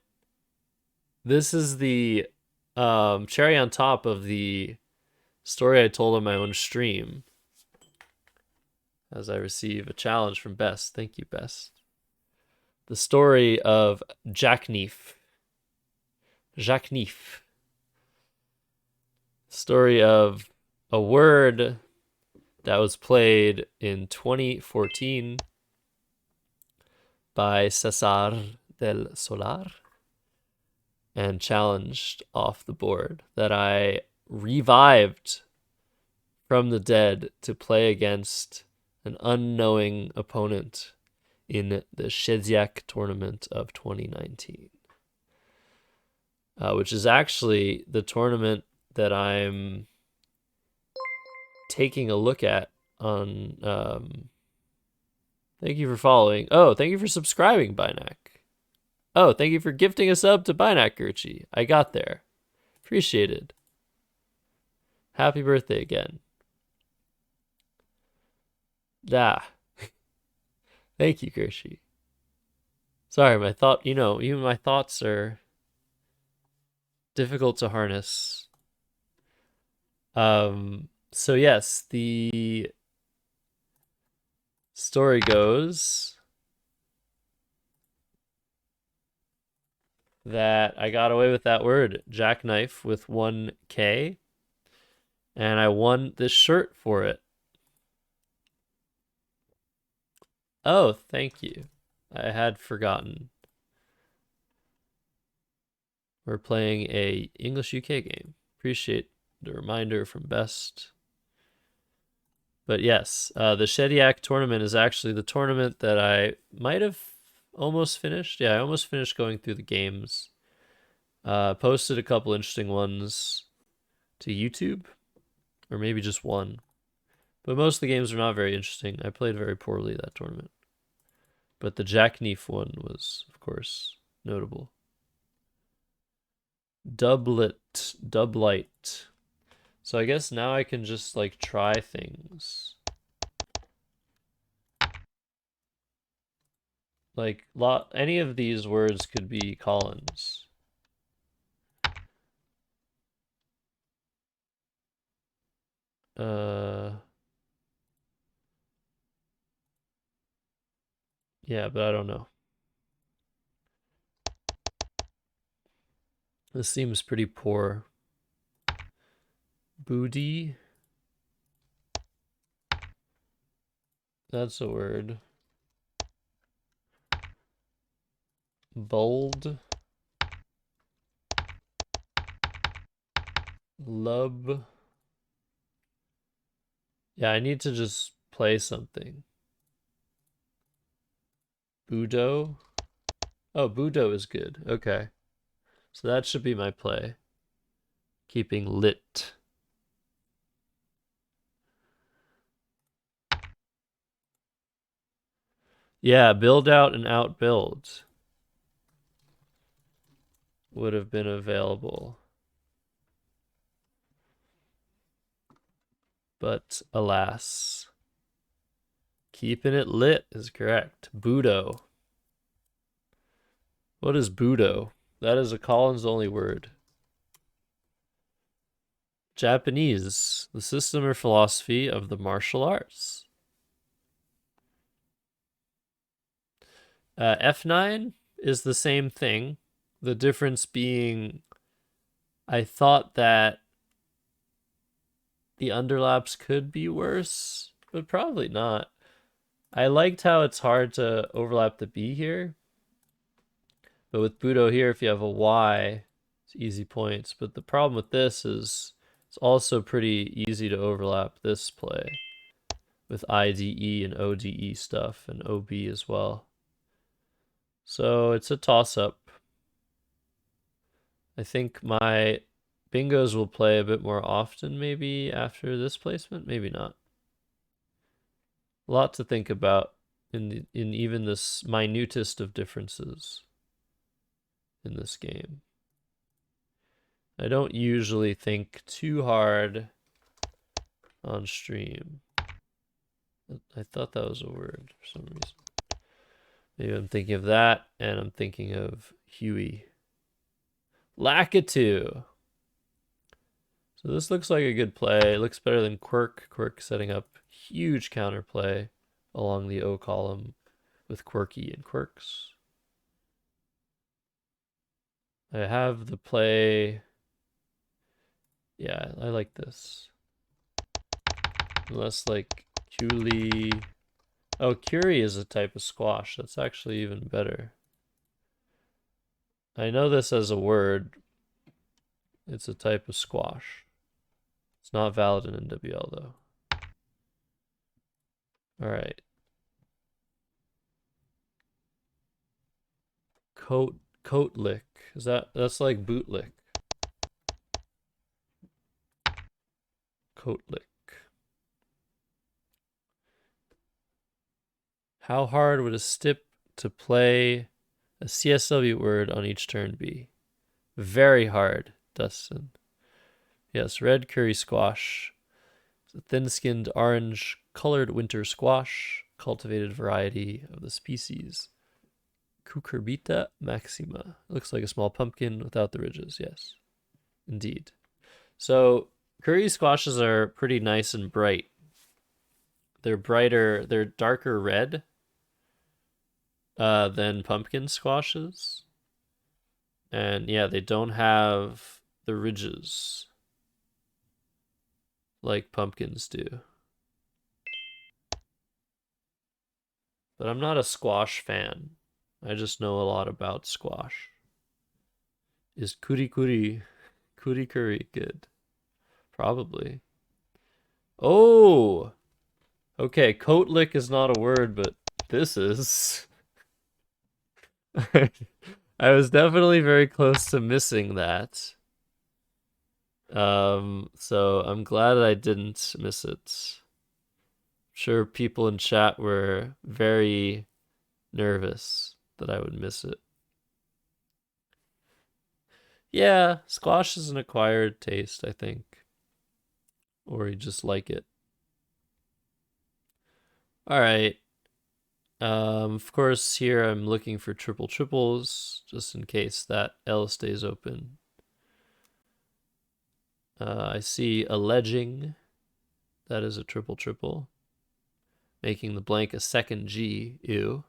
this is the cherry on top of the story I told on my own stream as I receive a challenge from Best. Thank you, Best. The story of Jackknife. Jackknife. Story of a word that was played in 2014 by Cesar del Solar and challenged off the board, that I revived from the dead to play against an unknowing opponent in the Shedziak tournament of 2019, which is actually the tournament that I'm taking a look at on. Thank you for following. Oh, thank you for subscribing, Bynak. Oh, thank you for gifting a sub to Bynak Gurchi. I got there. Appreciated. Happy birthday again. Ah, thank you, Kershi. Sorry, even my thoughts are difficult to harness. So yes, the story goes that I got away with that word, jackknife, with 1K, and I won this shirt for it. Oh, thank you. I had forgotten. We're playing a English UK game. Appreciate the reminder from Best. But yes, the Shediac tournament is actually the tournament that I might have almost finished. Yeah, I almost finished going through the games. Posted a couple interesting ones to YouTube, or maybe just one. But most of the games are not very interesting. I played very poorly that tournament. But the Jackneef one was, of course, notable. Dublight. So I guess now I can just like try things. Like any of these words could be Collins. Yeah, but I don't know. This seems pretty poor. Booty. That's a word. Bold. Lub. Yeah, I need to just play something. Budo. Oh, Budo is good. Okay. So that should be my play. Keeping lit. Yeah, build out and outbuild would have been available. But alas, keeping it lit is correct. Budo. What is Budo? That is a Collins only word. Japanese, the system or philosophy of the martial arts. F9 is the same thing. The difference being, I thought that the underlaps could be worse, but probably not. I liked how it's hard to overlap the B here. But with Budo here, if you have a Y, it's easy points. But the problem with this is it's also pretty easy to overlap this play with IDE and ODE stuff and OB as well. So it's a toss-up. I think my bingos will play a bit more often maybe after this placement, maybe not. A lot to think about in even this minutest of differences in this game. I don't usually think too hard on stream. I thought that was a word for some reason. Maybe I'm thinking of that, and I'm thinking of Huey. Lakitu. So this looks like a good play. It looks better than Quirk. Quirk setting up huge counterplay along the O column with Quirky and Quirks. I have the play. Yeah, I like this. Unless like Curie. Oh, Curie is a type of squash. That's actually even better. I know this as a word. It's a type of squash. It's not valid in NWL though. All right. Coat lick. That's like boot lick. Coat lick. How hard would a stip to play a CSW word on each turn be? Very hard, Dustin. Yes, red curry squash. It's a thin-skinned orange-colored winter squash, cultivated variety of the species Cucurbita maxima. Looks like a small pumpkin without the ridges. Yes, indeed. So curry squashes are pretty nice and bright. They're brighter, they're darker red than pumpkin squashes. And yeah, they don't have the ridges like pumpkins do. But I'm not a squash fan. I just know a lot about squash. Is kuri curry good? Probably. Oh! Okay, coat lick is not a word, but this is. I was definitely very close to missing that. So I'm glad I didn't miss it. I'm sure people in chat were very nervous that I would miss it. Yeah, squash is an acquired taste, I think. Or you just like it. All right. Of course, here I'm looking for triple triples just in case that L stays open. I see alleging. That is a triple triple. Making the blank a second G. Ew.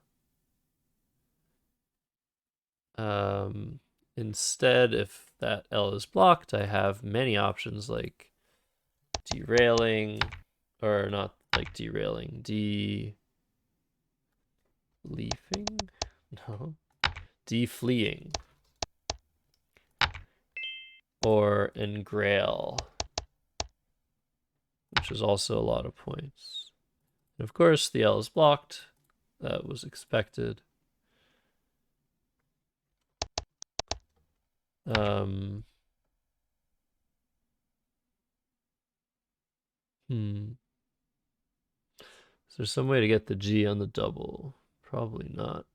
Instead, if that L is blocked, I have many options like derailing, or not like derailing, leafing? No. Defleeing. Or engrail, which is also a lot of points. And of course, the L is blocked. That was expected. Is there some way to get the G on the double? Probably not.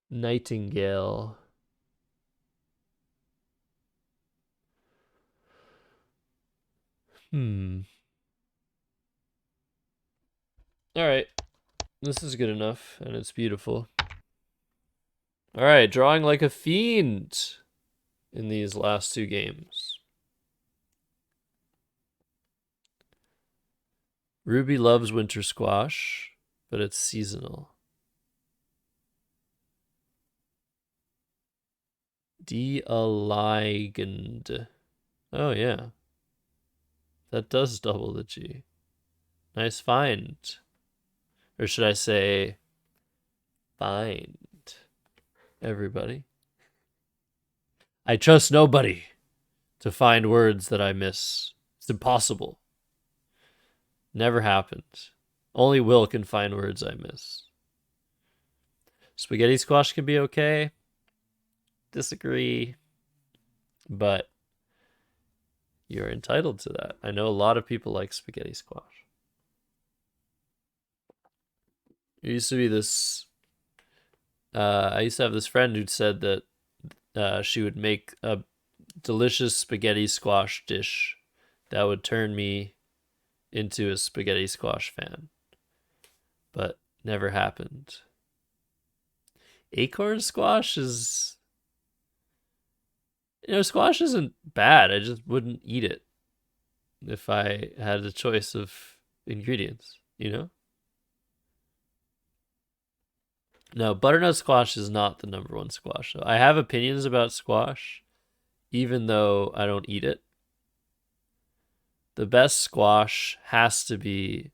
Nightingale. All right. This is good enough, and it's beautiful. All right, drawing like a fiend in these last two games. Ruby loves winter squash, but it's seasonal. De-aligand. Oh, yeah. That does double the G. Nice find. Or should I say, find, everybody. I trust nobody to find words that I miss. It's impossible. Never happened. Only Will can find words I miss. Spaghetti squash can be okay. Disagree. But you're entitled to that. I know a lot of people like spaghetti squash. There used to be this. I used to have this friend who'd said that she would make a delicious spaghetti squash dish that would turn me into a spaghetti squash fan. But never happened. Acorn squash is. Squash isn't bad. I just wouldn't eat it if I had a choice of ingredients, No, butternut squash is not the number one squash. So I have opinions about squash, even though I don't eat it. The best squash has to be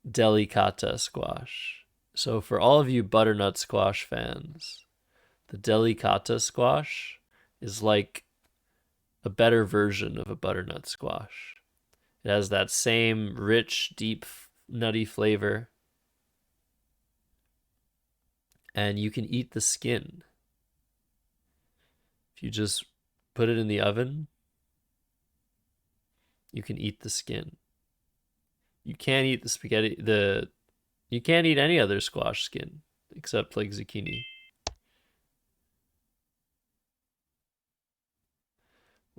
delicata squash. So for all of you butternut squash fans, the delicata squash is like a better version of a butternut squash. It has that same rich, deep, nutty flavor. And you can eat the skin. If you just put it in the oven, you can eat the skin. You can't eat the spaghetti, you can't eat any other squash skin except like zucchini.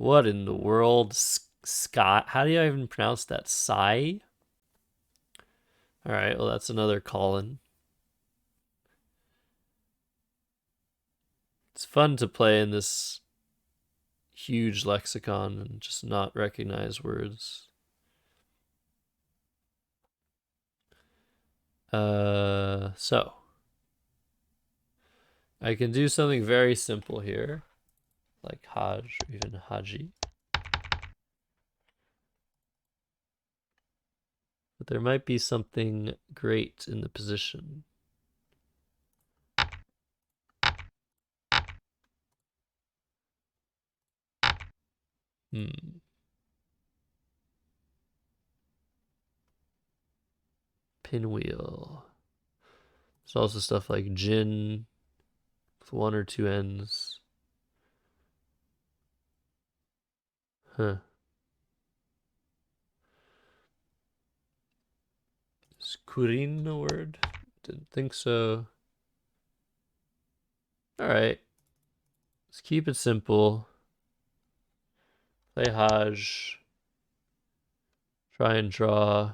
What in the world? Scott? How do you even pronounce that? Sai? All right, well, that's another Colin. It's fun to play in this huge lexicon and just not recognize words. So I can do something very simple here, like Hajj or even Haji. But there might be something great in the position. Pinwheel. There's also stuff like gin with one or two ends. Huh. Is kurin a word? Didn't think so. Alright. Let's keep it simple. Play Hajj. Try and draw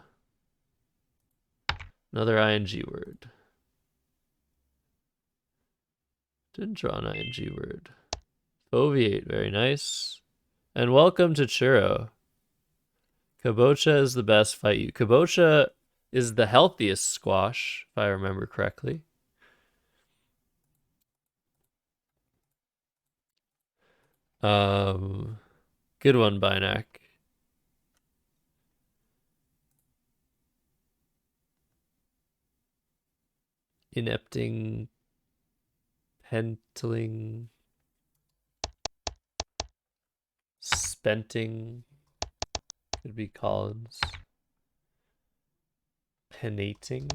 another ing word. Didn't draw an ing word. Foveate, very nice. And welcome to Churro. Kabocha is the best. Fight you. Kabocha is the healthiest squash, if I remember correctly. Good one, Bynak. Inepting, pentling, spenting. Could be Collins. Penating.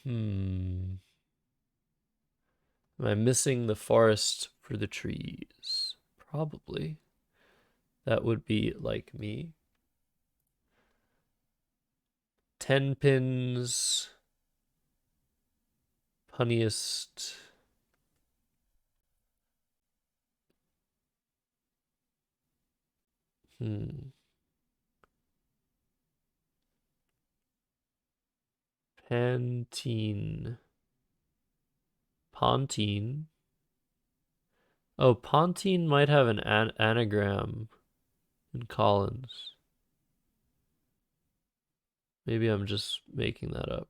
Am I missing the forest for the trees? Probably. That would be like me. 10 pins. Punniest. Pantene. Pontine. Oh, Pontine might have an anagram in Collins. Maybe I'm just making that up.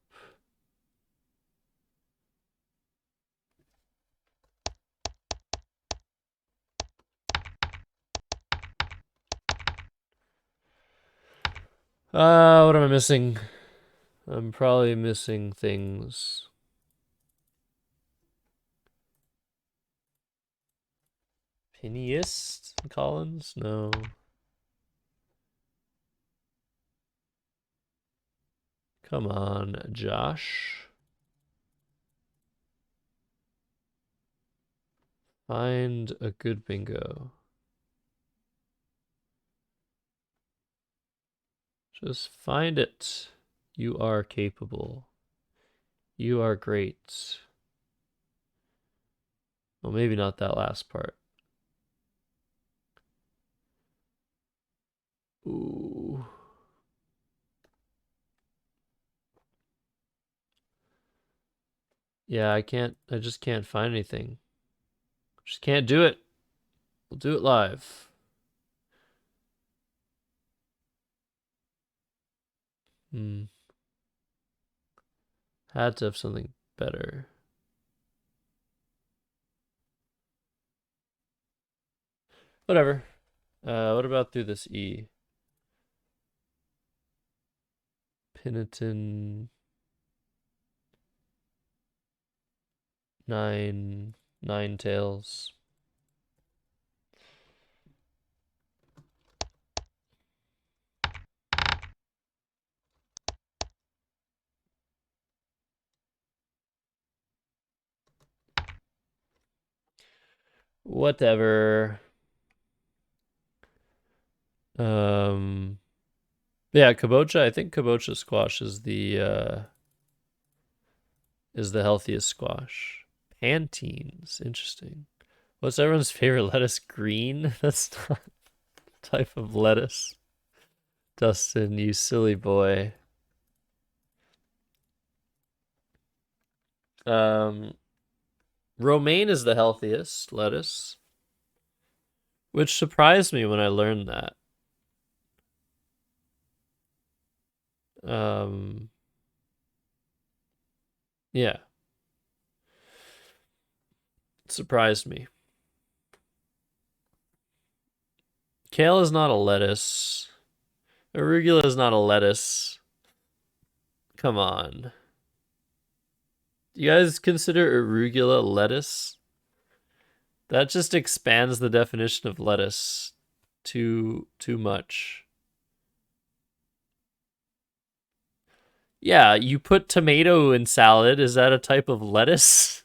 What am I missing? I'm probably missing things. Pinniest Collins? No. Come on, Josh. Find a good bingo. Just find it. You are capable. You are great. Well, maybe not that last part. Ooh. Yeah, I just can't find anything. Just can't do it. We'll do it live. Had to have something better. Whatever. What about through this E? Piniton. Nine tails. Whatever. Yeah, kabocha. I think kabocha squash is the healthiest squash. Pantines. Interesting. What's everyone's favorite lettuce? Green? That's not a type of lettuce. Dustin, you silly boy. Um, romaine is the healthiest lettuce, which surprised me when I learned that. Um, yeah, it surprised me. Kale is not a lettuce. Arugula is not a lettuce. Come on. You guys consider arugula lettuce? That just expands the definition of lettuce too much. Yeah, you put tomato in salad. Is that a type of lettuce?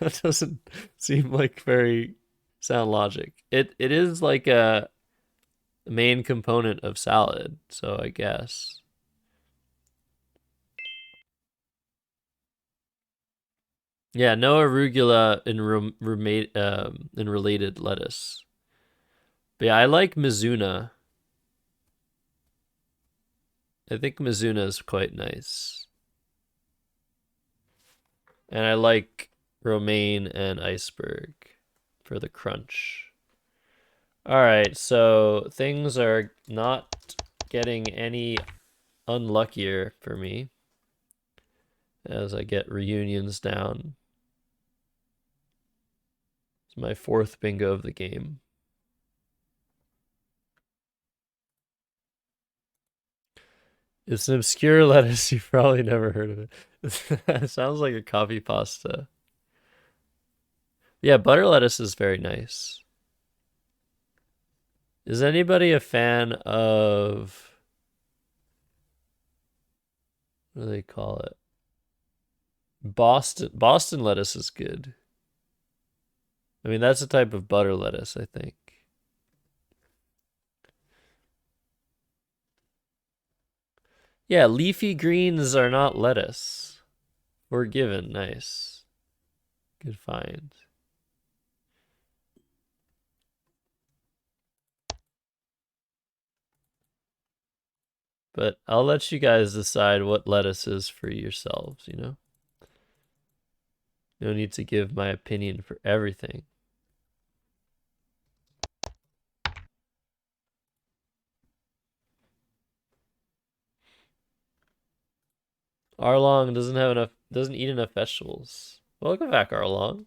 That doesn't seem like very sound logic. It is like a main component of salad, so I guess. Yeah, no arugula in related lettuce. But yeah, I like Mizuna. I think Mizuna is quite nice. And I like romaine and iceberg for the crunch. All right, so things are not getting any unluckier for me as I get reunions down. It's my fourth bingo of the game. It's an obscure lettuce. You've probably never heard of it. It sounds like a coffee pasta. Yeah, butter lettuce is very nice. Is anybody a fan of, what do they call it? Boston lettuce is good. I mean, that's a type of butter lettuce, I think. Yeah, leafy greens are not lettuce. Forgiven, nice. Good find. But I'll let you guys decide what lettuce is for yourselves, you know? No need to give my opinion for everything. Arlong doesn't eat enough vegetables. Welcome back, Arlong.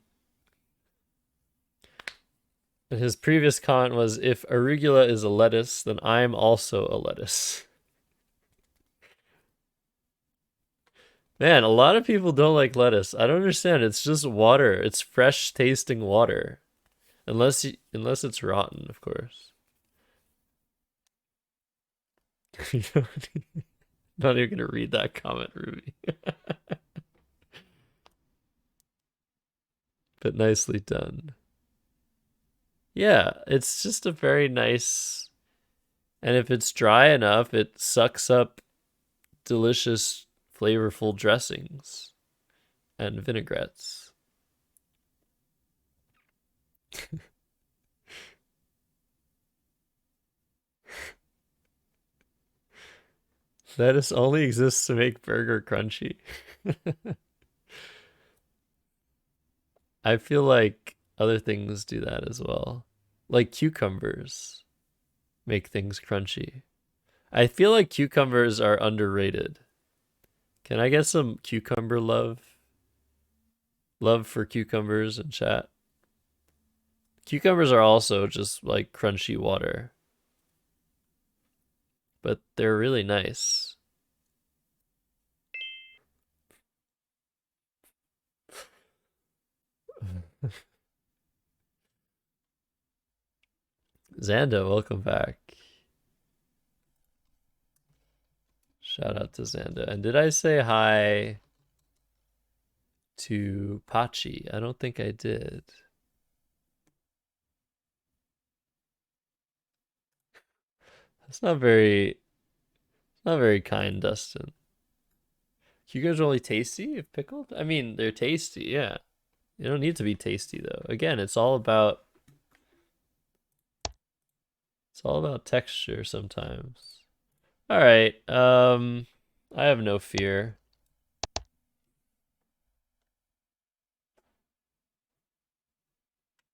And his previous comment was, if arugula is a lettuce, then I'm also a lettuce. Man, a lot of people don't like lettuce. I don't understand. It's just water. It's fresh tasting water. Unless it's rotten, of course. Not even gonna read that comment, Ruby. But nicely done. Yeah, it's just a very nice, and if it's dry enough, it sucks up delicious, flavorful dressings and vinaigrettes. Lettuce only exists to make burger crunchy. I feel like other things do that as well. Like cucumbers make things crunchy. I feel like cucumbers are underrated. Can I get some cucumber love? Love for cucumbers in chat. Cucumbers are also just like crunchy water, but they're really nice. Xanda, welcome back. Shout out to Xanda. And did I say hi to Pachi? I don't think I did. That's not very kind, Dustin. Cucumbers are only tasty if pickled? I mean, they're tasty, yeah. They don't need to be tasty though. Again, it's all about texture sometimes. All right. I have no fear.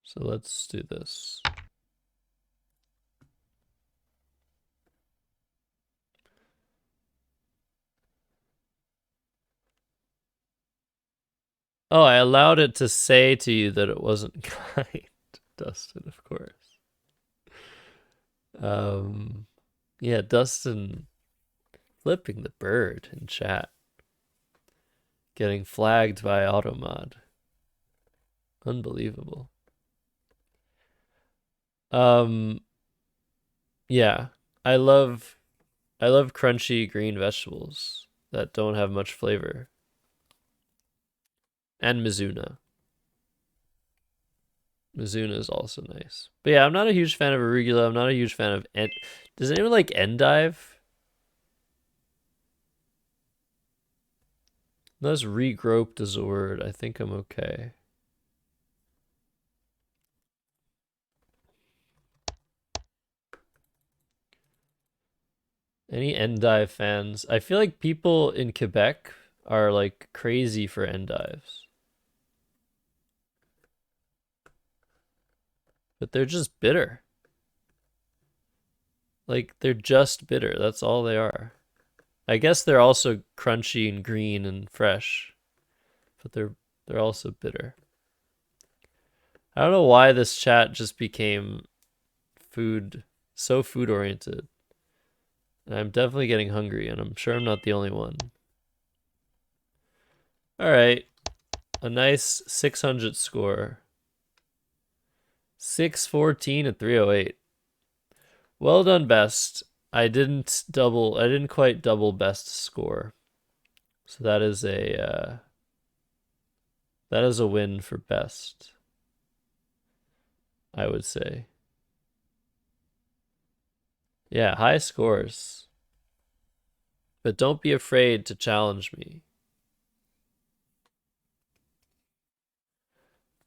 So let's do this. Oh, I allowed it to say to you that it wasn't kind, Dustin, of course. Yeah, Dustin flipping the bird in chat, getting flagged by Automod. Unbelievable. Yeah, I love crunchy green vegetables that don't have much flavor. And Mizuna. Mizuna is also nice. But yeah, I'm not a huge fan of arugula. I'm not a huge fan of Does anyone like endive? Unless regroped is a word, I think I'm okay. Any endive fans? I feel like people in Quebec are like crazy for endives. But they're just bitter. Like they're just bitter. That's all they are. I guess they're also crunchy and green and fresh, but they're also bitter. I don't know why this chat just became so food oriented. And I'm definitely getting hungry, and I'm sure I'm not the only one. All right, a nice 600 score. 614 at 308. Well done, best. I didn't quite double best score. So that is a win for best, I would say. Yeah, high scores. But don't be afraid to challenge me.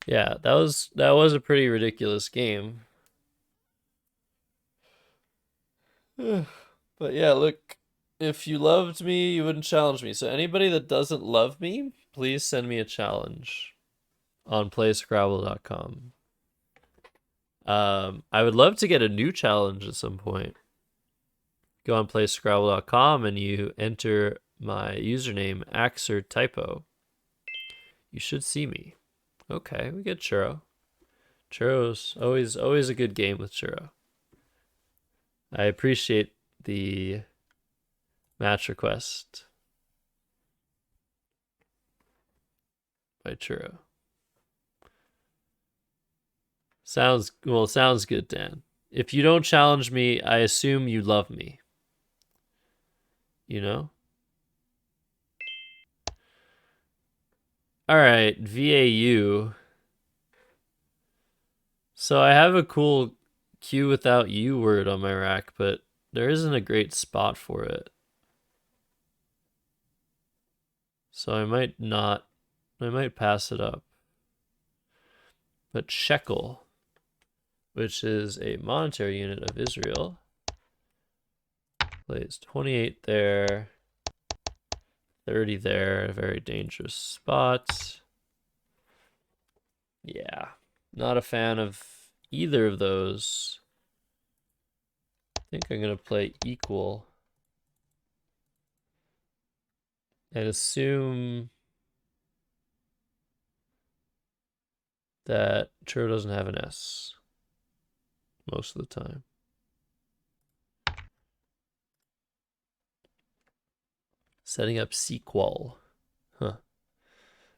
Yeah, that was a pretty ridiculous game. But yeah, look, if you loved me, you wouldn't challenge me. So anybody that doesn't love me, please send me a challenge on playscrabble.com. I would love to get a new challenge at some point. Go on playscrabble.com and you enter my username axertypo. You should see me. Okay, we get Churro. Churro's always a good game with Churro. I appreciate the match request by Churro. Sounds good, Dan. If you don't challenge me, I assume you love me. You know? All right, VAU. So I have a cool Q without U word on my rack, but there isn't a great spot for it. So I might pass it up. But shekel, which is a monetary unit of Israel, plays 28 there, 30 there, a very dangerous spot. Yeah, not a fan of either of those. I think I'm going to play equal and assume that churro doesn't have an S most of the time. Setting up sequel. Huh.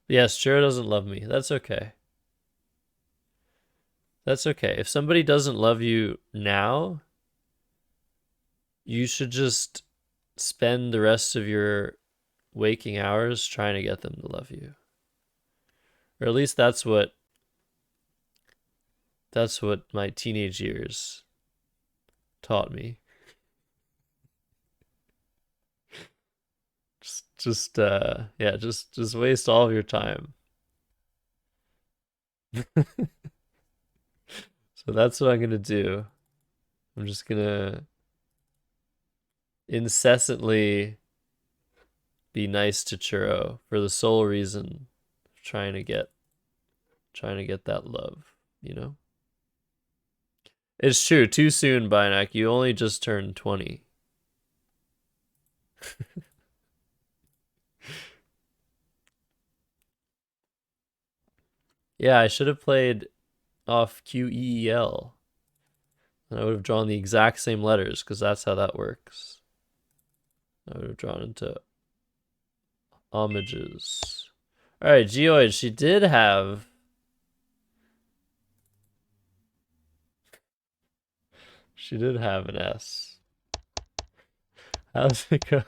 Yes, churro doesn't love me. That's okay. That's okay. If somebody doesn't love you now, you should just spend the rest of your waking hours trying to get them to love you. Or at least that's what my teenage years taught me. Just yeah, just waste all of your time. So that's what I'm gonna do. I'm just gonna incessantly be nice to Churro for the sole reason of trying to get that love, you know? It's true, too soon, Binac. You only just turned 20. Yeah, I should have played off QEEL. And I would have drawn the exact same letters because that's how that works. I would have drawn into homages. All right, Geoid, she did have. She did have an S. How's it go?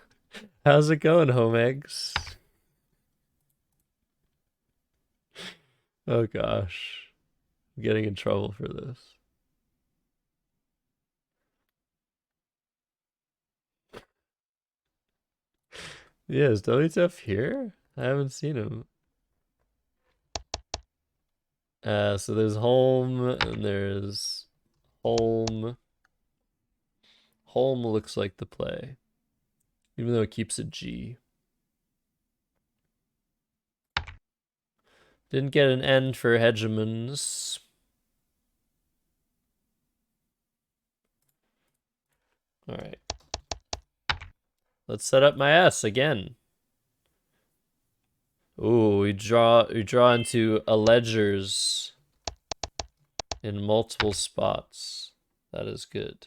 How's it going, home eggs? Oh gosh, I'm getting in trouble for this. Yeah, is WTF here? I haven't seen him. So there's home and there's home. Home looks like the play, even though it keeps a G. Didn't get an N for hegemons. All right. Let's set up my S again. Ooh, we draw into allegers in multiple spots. That is good.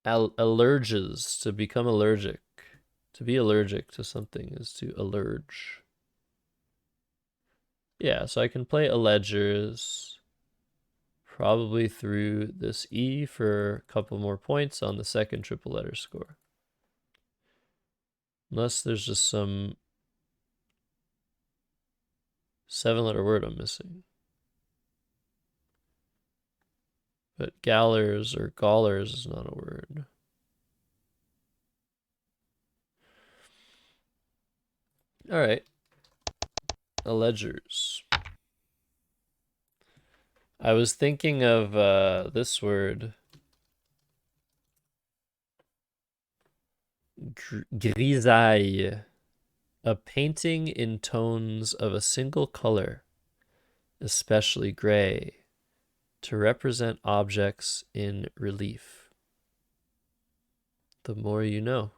Allerges, to become allergic. To be allergic to something is to allerge. Yeah, so I can play allegers probably through this E for a couple more points on the second triple letter score. Unless there's just some 7-letter word I'm missing. But gallers or gallers is not a word. All right. Allegers. I was thinking of this word. Grisaille. A painting in tones of a single color, especially gray, to represent objects in relief. The more you know.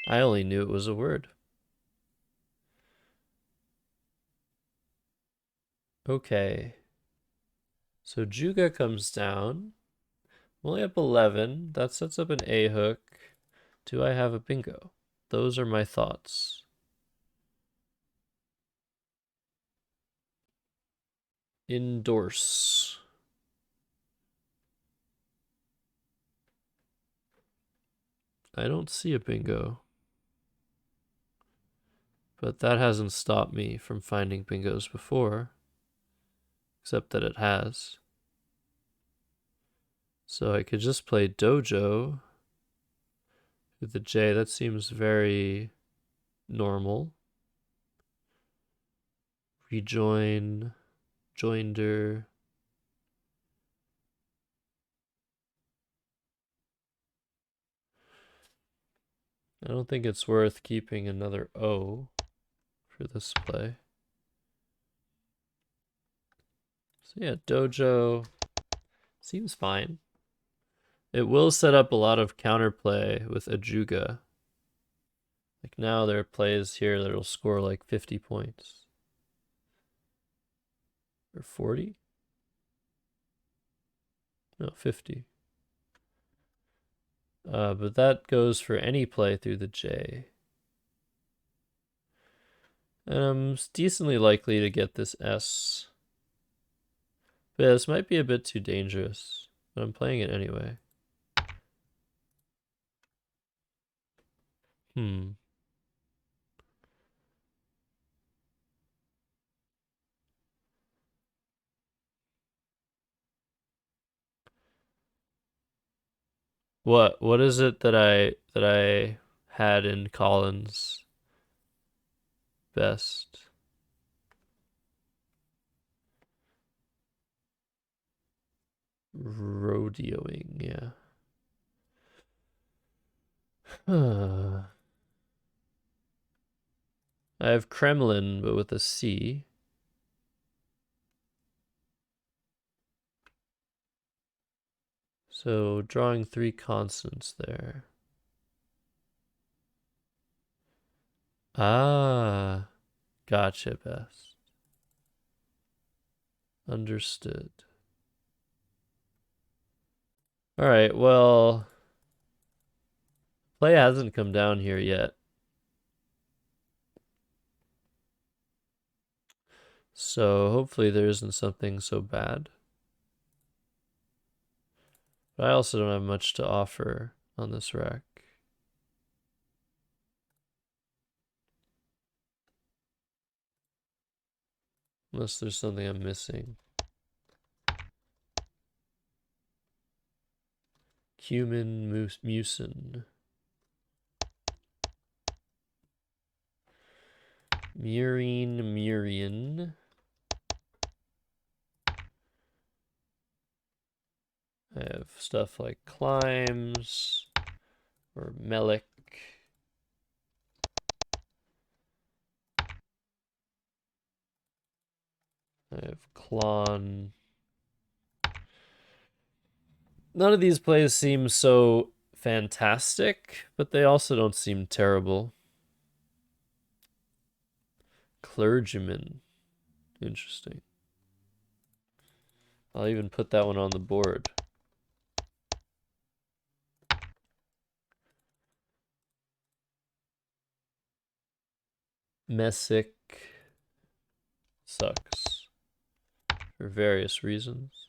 I only knew it was a word. Okay. So Juga comes down. I'm only up 11. That sets up an A hook. Do I have a bingo? Those are my thoughts. Endorse. I don't see a bingo. But that hasn't stopped me from finding bingos before. Except that it has. So I could just play dojo with the J. That seems very normal. Rejoin, joinder. I don't think it's worth keeping another O for this play. So yeah, dojo seems fine. It will set up a lot of counterplay with Ajuga. Like now there are plays here that'll score like 50 points. Or 40? No, 50. But that goes for any play through the J. And I'm decently likely to get this S. But yeah, this might be a bit too dangerous, but I'm playing it anyway. Hmm. What is it that I had in Collins best? Rodeoing, yeah. I have Kremlin, but with a C. So drawing 3 consonants there. Ah, gotcha, best. Understood. All right, well, play hasn't come down here yet. So hopefully there isn't something so bad. But I also don't have much to offer on this rack. Unless there's something I'm missing. Cumin, mucin. Murian. I have stuff like climbs or melic. I have Klon. None of these plays seem so fantastic, but they also don't seem terrible. Clergyman. Interesting. I'll even put that one on the board. Messick sucks for various reasons.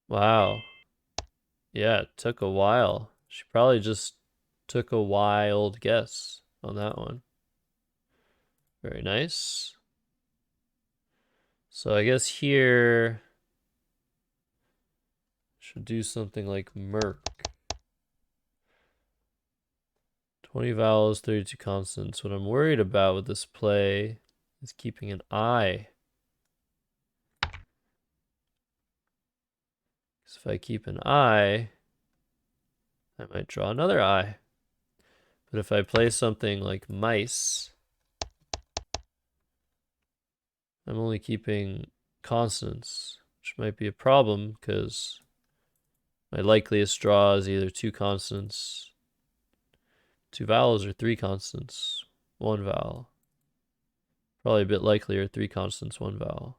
Wow. Yeah, it took a while. She probably just took a wild guess on that one. Very nice. So I guess here should do something like Merc. 20 vowels, 32 consonants. What I'm worried about with this play is keeping an I. Because if I keep an I might draw another I. But if I play something like mice, I'm only keeping consonants, which might be a problem because my likeliest draw is either 2 consonants, 2 vowels, or 3 consonants, 1 vowel. Probably a bit likelier 3 consonants, 1 vowel,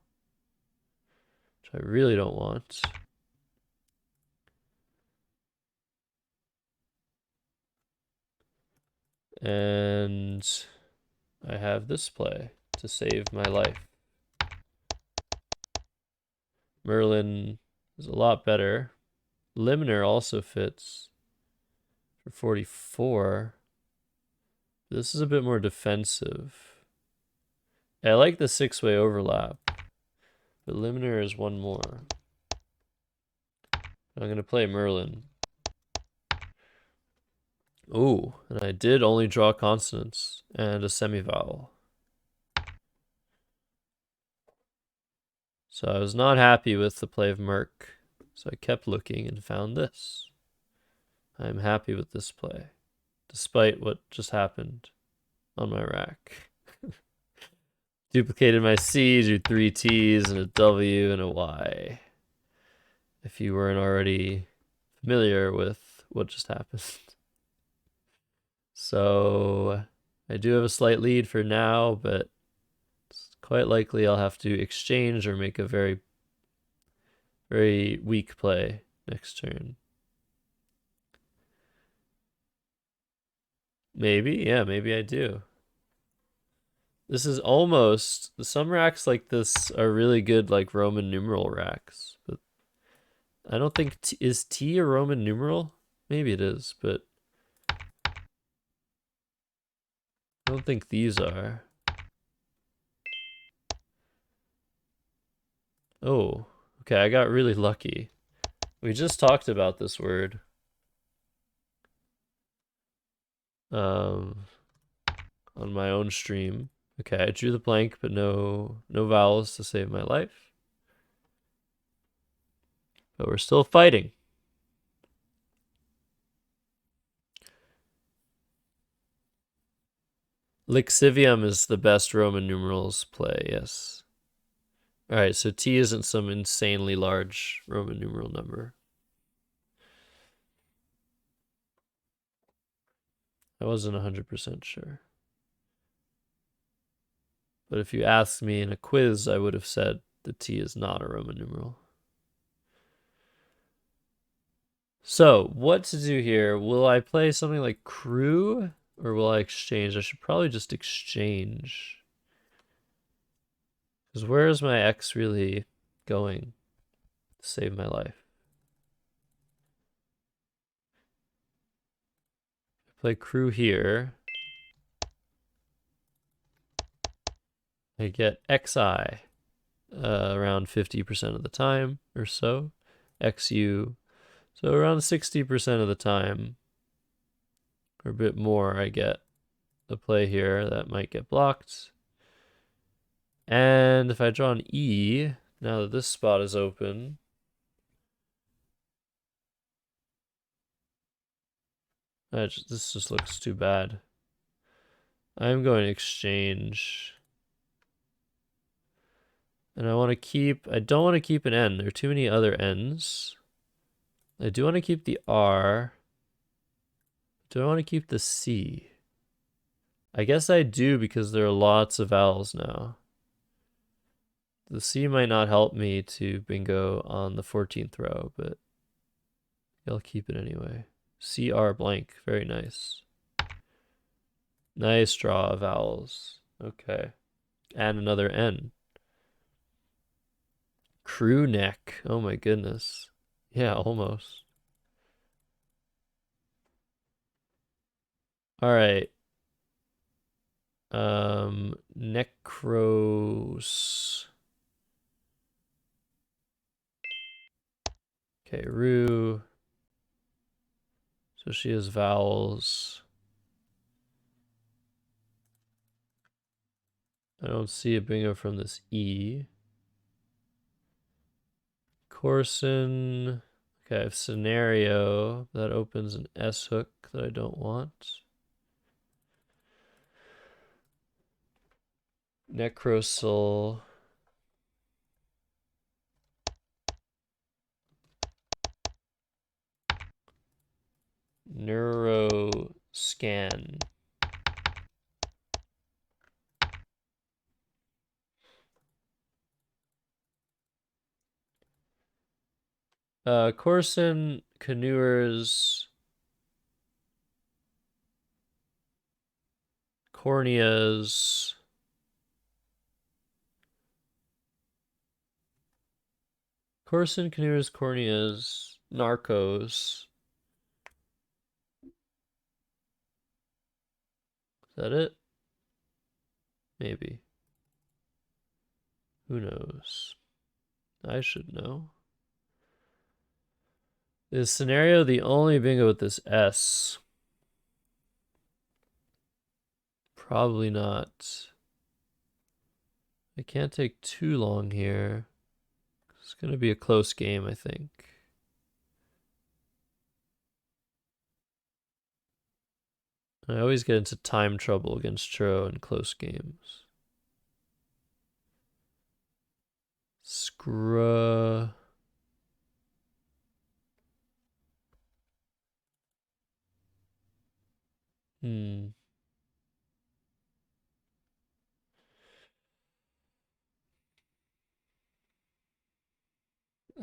which I really don't want. And I have this play to save my life. Merlin is a lot better. Limner also fits for 44. This is a bit more defensive. I like the 6-way overlap, but Limner is one more. I'm going to play Merlin. Ooh, and I did only draw consonants and a semivowel. So I was not happy with the play of Merc, so I kept looking and found this. I am happy with this play, despite what just happened on my rack. Duplicated my C, drew 3 T's and a W and a Y. If you weren't already familiar with what just happened. So I do have a slight lead for now, but it's quite likely I'll have to exchange or make a very, very weak play next turn. Maybe, yeah, maybe I do. This is almost, some racks like this are really good, like Roman numeral racks, but I don't think, is T a Roman numeral? Maybe it is, but I don't think these are. Oh, okay, I got really lucky. We just talked about this word. On my own stream. Okay, I drew the blank, but no vowels to save my life. But we're still fighting. Lixivium is the best Roman numerals play, yes. All right, so T isn't some insanely large Roman numeral number. I wasn't 100% sure. But if you asked me in a quiz, I would have said the T is not a Roman numeral. So, what to do here? Will I play something like crew or will I exchange? I should probably just exchange. Because where is my X really going to save my life? I play crew here. I get XI around 50% of the time or so. XU. So around 60% of the time, or a bit more, I get a play here that might get blocked. And if I draw an E, now that this spot is open, this just looks too bad. I'm going to exchange. And I don't want to keep an N. There are too many other N's. I do want to keep the R. Do I want to keep the C? I guess I do because there are lots of vowels now. The C might not help me to bingo on the 14th row, but I'll keep it anyway. CR blank, very nice. Nice draw of vowels. Okay. And another N. Crew neck. Oh my goodness. Yeah, almost. All right. Necros. Okay, Rue. So she has vowels. I don't see a bingo from this E. Corson. Okay, I have scenario. That opens an S hook that I don't want. Necrosoul. Neuroscan. Corson, Canoers, corneas. Corson, Canoers, corneas, narcos. Is that it? Maybe. Who knows? I should know. Is scenario the only bingo with this S? Probably not. I can't take too long here. It's going to be a close game, I think. I always get into time trouble against Churro in close games. Scra.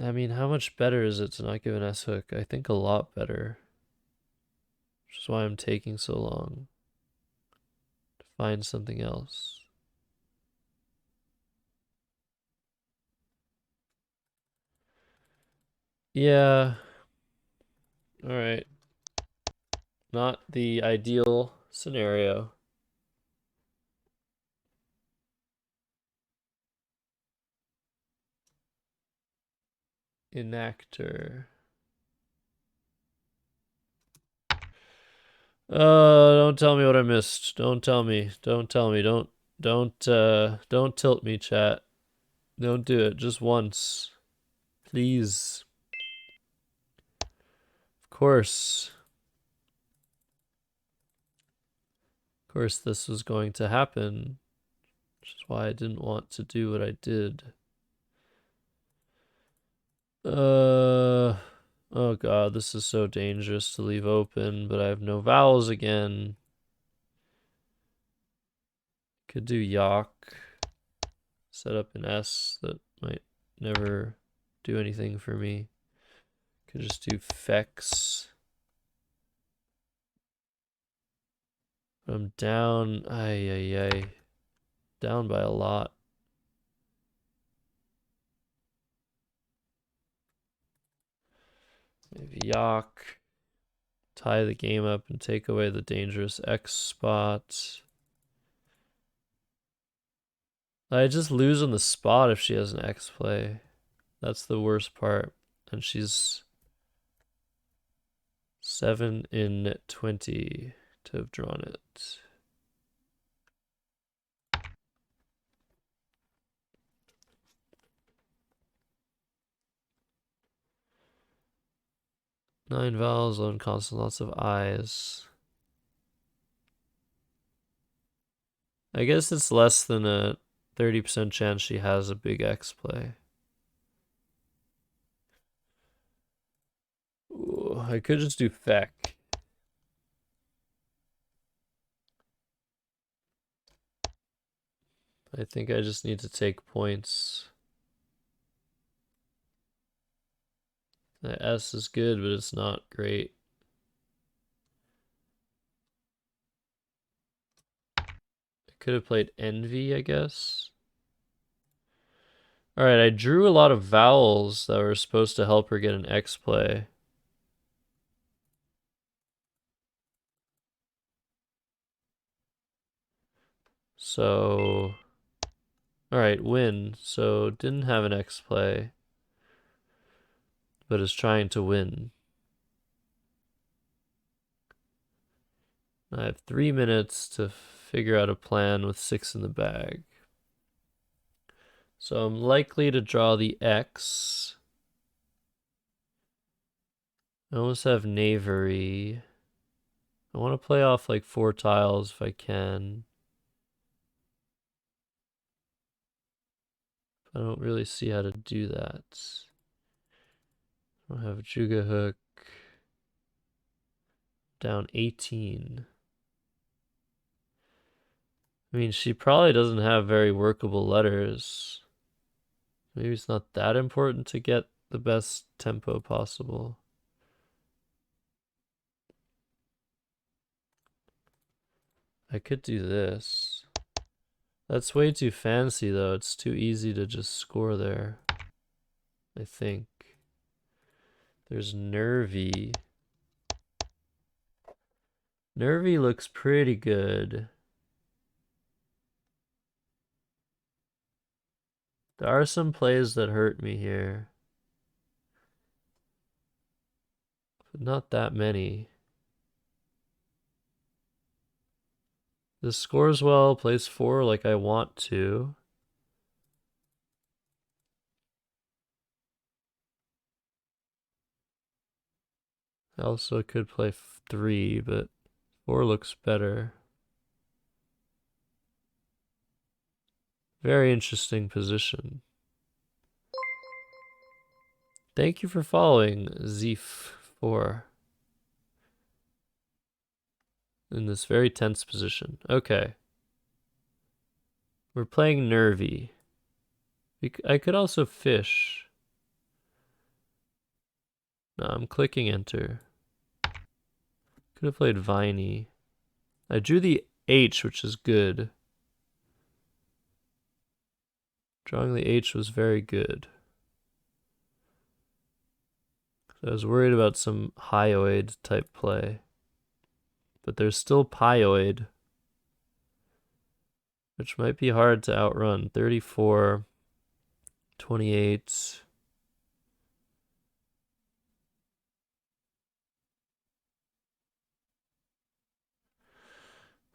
I mean, how much better is it to not give an S hook? I think a lot better. Which is why I'm taking so long to find something else. Yeah. All right. Not the ideal scenario. Enactor. Don't tell me what I missed. Don't tell me. Don't tell me. Don't tilt me, chat. Don't do it. Just once. Please. Of course. Of course this was going to happen. Which is why I didn't want to do what I did. Oh god, this is so dangerous to leave open, but I have no vowels again. Could do Yak. Set up an S that might never do anything for me. Could just do Fex. I'm down. Ay. Down by a lot. Maybe Yak. Tie the game up and take away the dangerous X spot. I just lose on the spot if she has an X play. That's the worst part. And she's 7 in 20 to have drawn it. Nine vowels, 11 consonants, lots of I's. I guess it's less than a 30% chance she has a big X play. Ooh, I could just do Feck. I think I just need to take points. The S is good, but it's not great. I could have played Envy, I guess. Alright, I drew a lot of vowels that were supposed to help her get an X play. So, alright, win. So, didn't have an X play, but is trying to win. I have 3 minutes to figure out a plan with 6 in the bag. So I'm likely to draw the X. I almost have Knavery. I want to play off like 4 tiles if I can. I don't really see how to do that. I don't have Juga Hook. Down 18. I mean, she probably doesn't have very workable letters. Maybe it's not that important to get the best tempo possible. I could do this. That's way too fancy though. It's too easy to just score there, I think. There's Nervy. Nervy looks pretty good. There are some plays that hurt me here, but not that many. This scores well, plays 4 like I want to. I also could play 3, but 4 looks better. Very interesting position. Thank you for following, Zeef4. In this very tense position. Okay. We're playing Nervy. I could also fish. No, I'm clicking enter. Could have played Viney. I drew the H, which is good. Drawing the H was very good. I was worried about some hyoid type play. But there's still pyoid, which might be hard to outrun. 34, 28.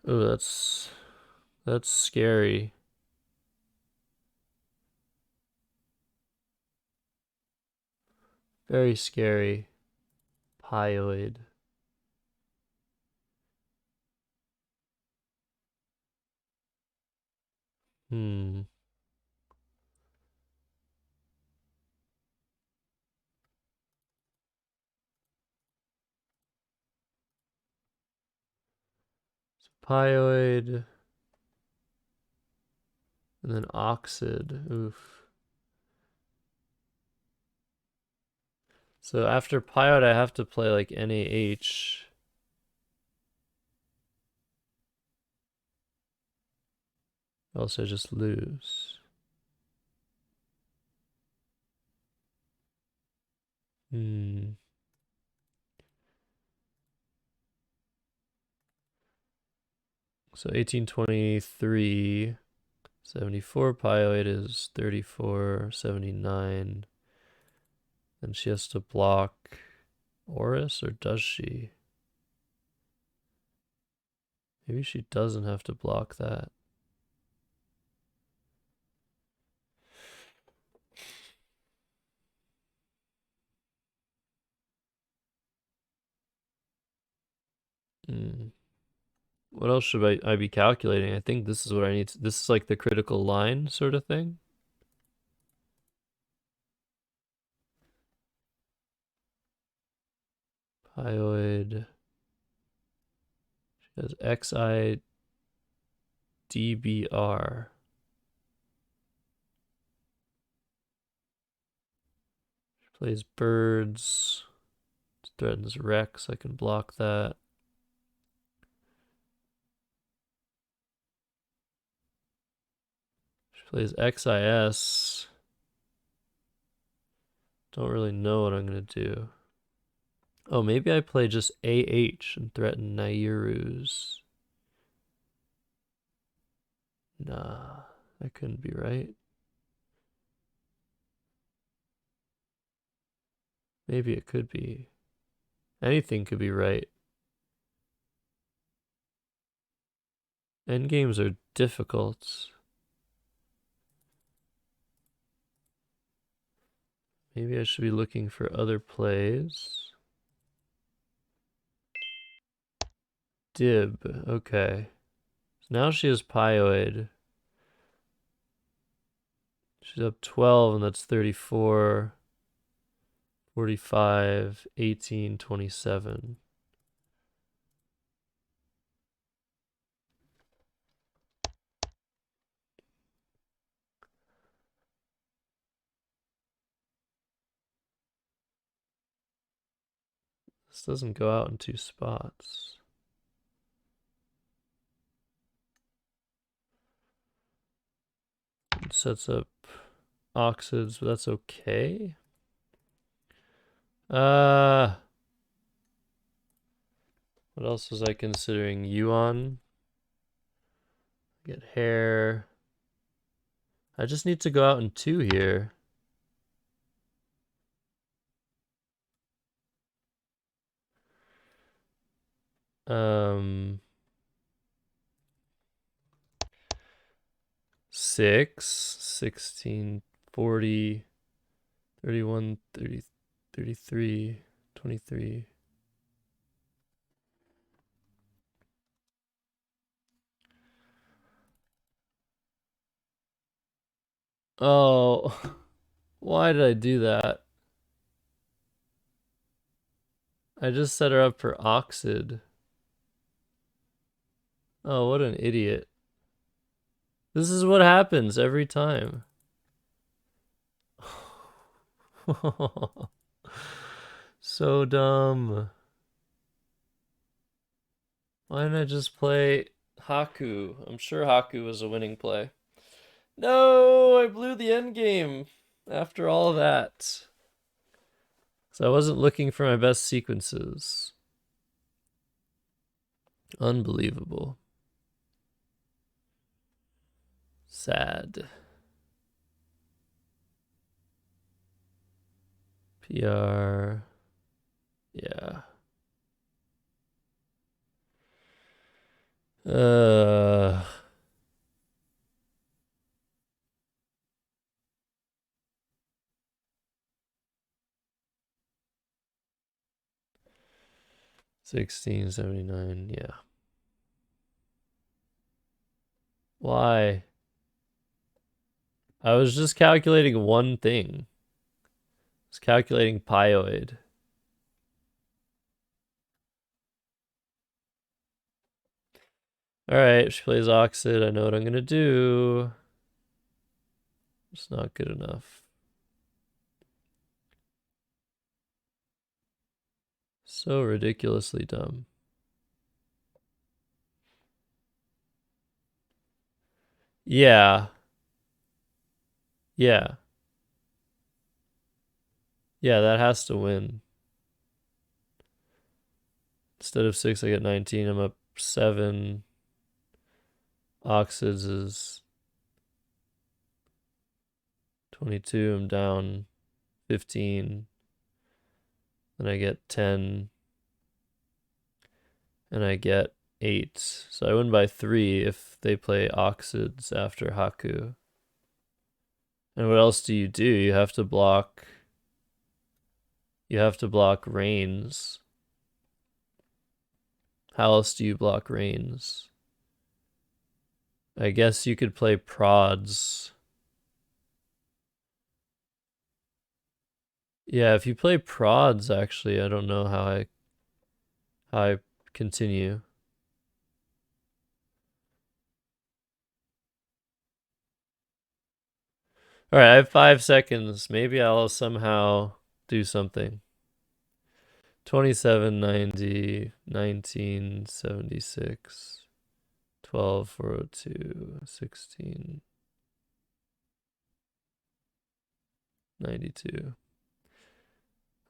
Oh, that's scary. Very scary. Pyoid. Hmm. So pyoid and then oxid. Oof. So after pyoid, I have to play like NaH. Else I just lose. Hmm. So 1823, 74 pyoid is 3479. And she has to block Oris, or does she? Maybe she doesn't have to block that. Hmm. What else should I be calculating? I think this is what I need to, this is like the critical line sort of thing. Pyoid. She has XIDBR. She plays birds. Threatens Rex. I can block that. She plays XIS. Don't really know what I'm going to do. Oh, maybe I play just AH and threaten Nairu's. Nah, that couldn't be right. Maybe it could be. Anything could be right. Endgames are difficult. Maybe I should be looking for other plays. Dib, okay. So now she has Pyoid. She's up 12, and that's 34, 45, 18, 27. This doesn't go out in two spots. It sets up oxids, but that's okay. What else was I considering? Yuan. Get hair. I just need to go out in two here. Um, 6, 16, 40, 31, 30, 33, 23. Oh, why did I do that? I just set her up for Oxid. Oh, what an idiot. This is what happens every time. So dumb. Why didn't I just play Haku? I'm sure Haku was a winning play. No, I blew the end game after all of that. So I wasn't looking for my best sequences. Unbelievable. Sad. PR. Yeah. Uh, 1679. Yeah. Why? I was just calculating one thing. I was calculating pioid. All right, she plays Oxid. I know what I'm gonna do. It's not good enough. So ridiculously dumb. Yeah. Yeah. Yeah, that has to win. Instead of 6, I get 19. I'm up 7. Oxids is 22. I'm down 15. Then I get 10. And I get 8. So I win by 3 if they play Oxids after Haku. And what else do? You have to block. You have to block Rains. How else do you block Rains? I guess you could play Prods. Yeah, if you play Prods, actually, I don't know how I continue. All right, I have 5 seconds. Maybe I'll somehow do something. 2790, 1976, 12402, 1692.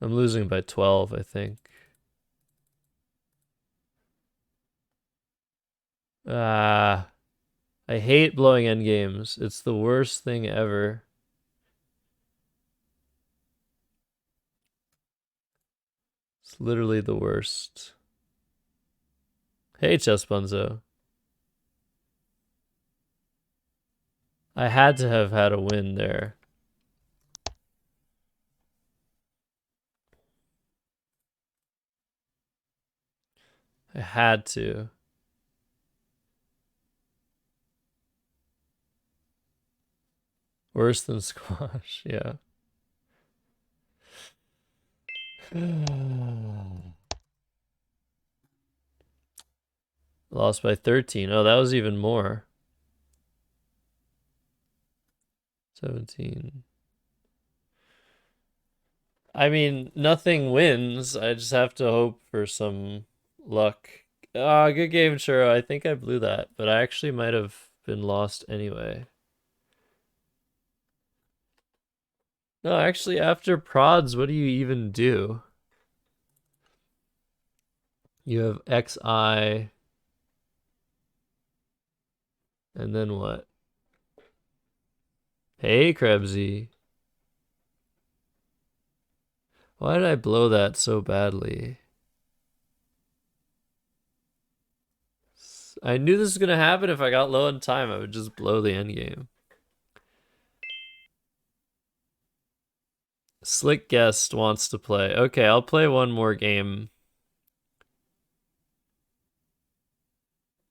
I'm losing by 12, I think. Ah, I hate blowing endgames. It's the worst thing ever. It's literally the worst. Hey, Chess Bunzo. I had to have had a win there. I had to. Worse than squash, yeah. Lost by 13. Oh, that was even more. 17. I mean, nothing wins. I just have to hope for some luck. Ah, good game, Churro. I think I blew that, but I actually might have been lost anyway. No, actually, after prods, what do you even do? You have XI, and then what? Hey, Krebsy. Why did I blow that so badly? I knew this was gonna happen. If I got low in time, I would just blow the end game. Slick Guest wants to play. Okay, I'll play one more game.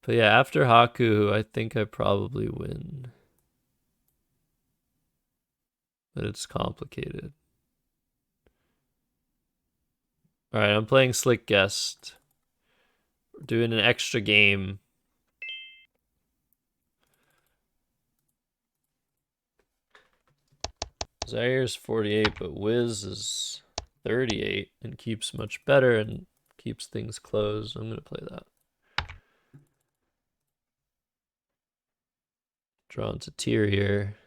But yeah, after Haku, I think I probably win. But it's complicated. Alright, I'm playing Slick Guest. We're doing an extra game. Zaire's 48, but Wiz is 38 and keeps much better and keeps things closed. I'm going to play that. Drawn to tier here.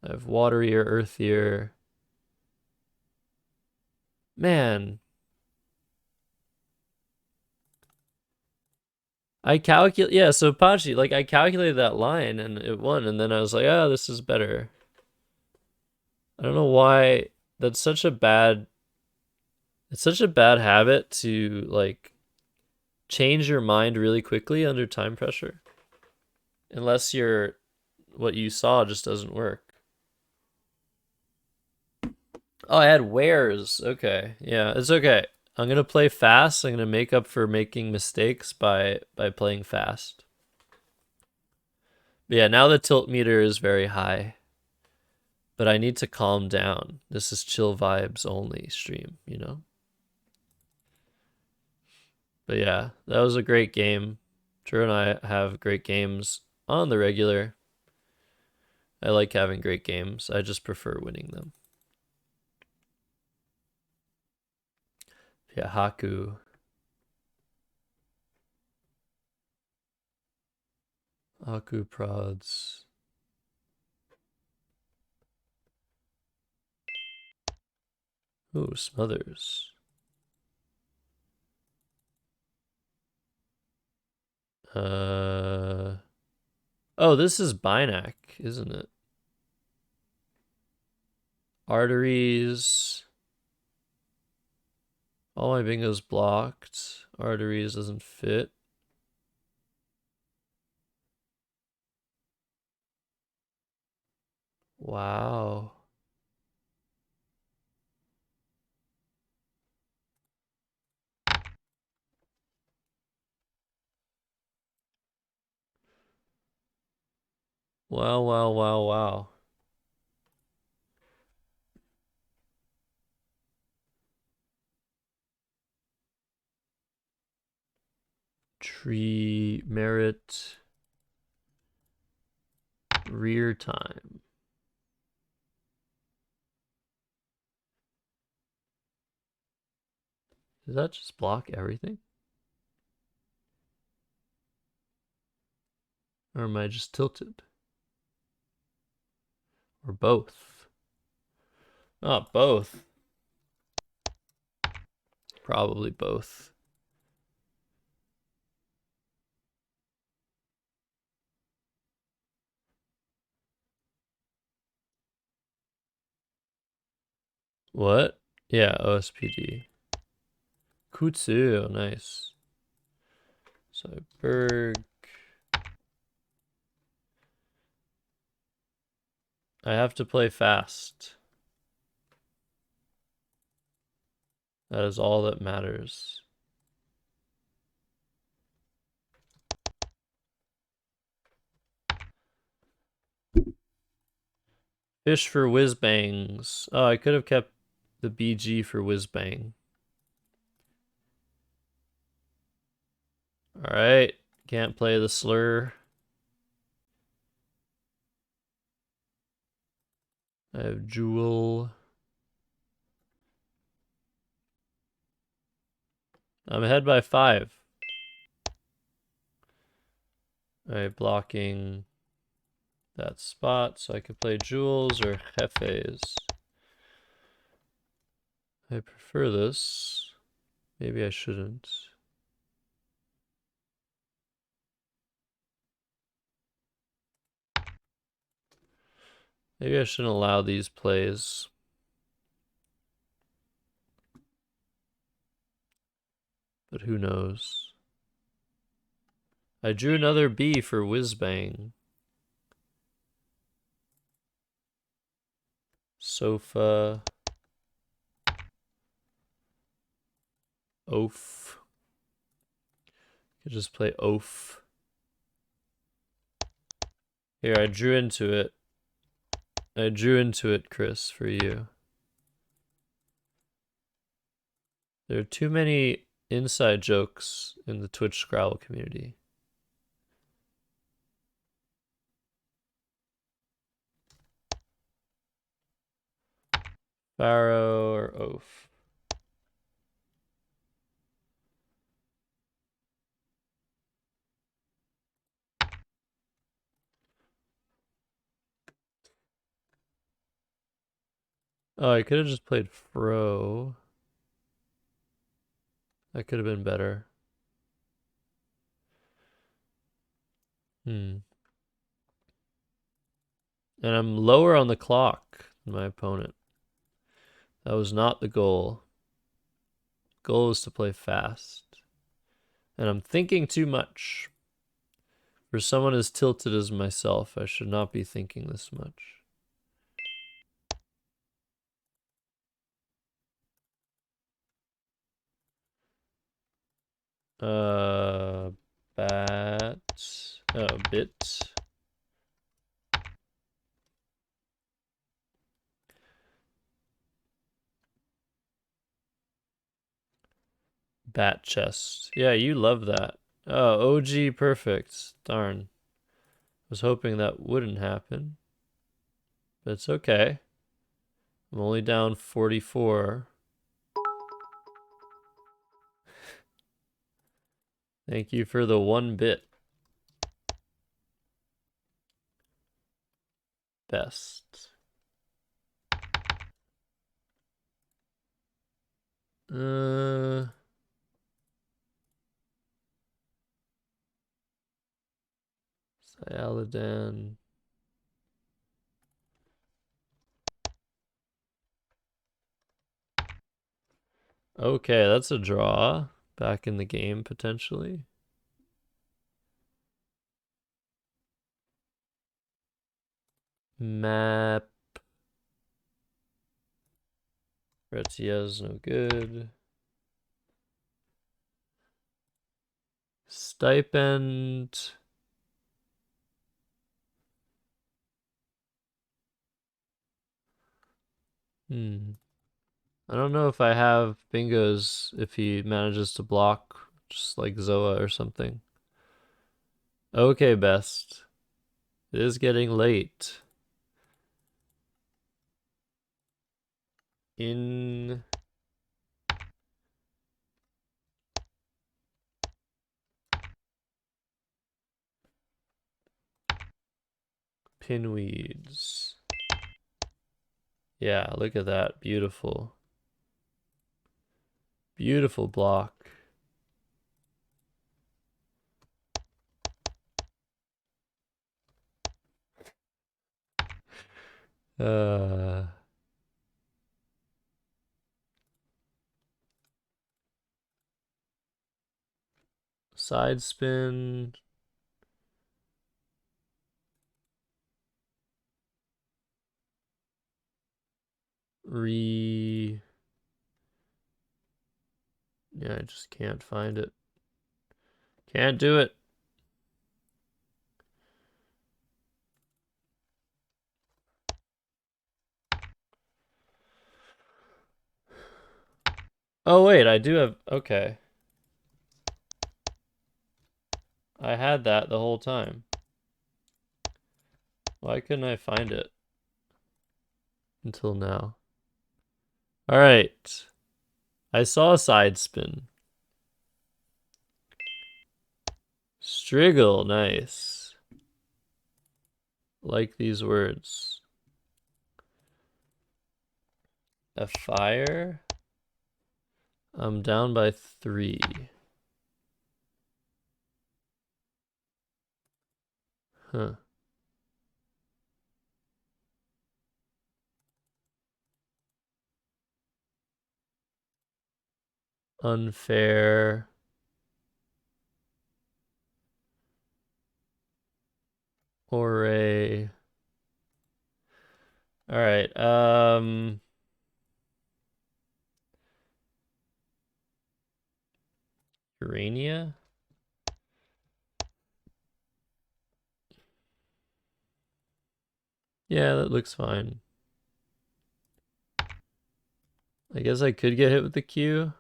I have waterier, earthier. Man. I calculate, yeah, so Pachi, like I calculated that line and it won, and then I was like, oh, this is better. I don't know why that's such a bad, it's such a bad habit to like change your mind really quickly under time pressure. Unless what you saw just doesn't work. Oh, I had wares. Okay. Yeah, it's okay. I'm gonna play fast. I'm gonna make up for making mistakes by playing fast. But yeah, now the tilt meter is very high. But I need to calm down. This is chill vibes only stream, you know? But yeah, that was a great game. Drew and I have great games on the regular. I like having great games. I just prefer winning them. Yeah, Haku. Haku prods. Ooh, Smothers. Oh, this is Binac, isn't it? Arteries. All my bingo's blocked. Arteries doesn't fit. Wow. Wow, wow, wow, wow. Tree merit rear time. Does that just block everything? Or am I just tilted? Or both? Oh, both. Probably both. What? Yeah, OSPD. Kutsu, nice. So Berg. I have to play fast. That is all that matters. Fish for whiz bangs. Oh, I could have kept the BG for whiz bang. All right, can't play the slur. I have Jewel. I'm ahead by 5. All right, blocking that spot so I could play Jewels or Jefes. I prefer this. Maybe I shouldn't. Maybe I shouldn't allow these plays. But who knows? I drew another B for Whizbang. Sofa. Oaf. Could just play Oaf. Here, I drew into it. I drew into it, Chris, for you. There are too many inside jokes in the Twitch Scrabble community. Pharaoh or Oaf? Oh, I could have just played Fro. That could have been better. And I'm lower on the clock than my opponent. That was not the goal. Goal was to play fast. And I'm thinking too much. For someone as tilted as myself, I should not be thinking this much. Bat. Oh, bit. Bat chest. Yeah, you love that. Oh, OG perfect. Darn. Was hoping that wouldn't happen. But it's okay. I'm only down 44. Thank you for the 1 bit. Best. Sialadan. Okay, that's a draw. Back in the game, potentially. Map. Retia's no good. Stipend. I don't know if I have bingos if he manages to block, just like Zoa or something. Okay, best. It is getting late. In pinweeds. Yeah, look at that. Beautiful. Beautiful block. Side spin. Yeah, I just can't find it. Can't do it. Oh, wait, I do have... Okay. I had that the whole time. Why couldn't I find it until now? All right. I saw a side spin. Striggle, nice. Like these words. A fire. I'm down by 3. Huh. Unfair. Ore. All right. Urania. Yeah, that looks fine. I guess I could get hit with the Q.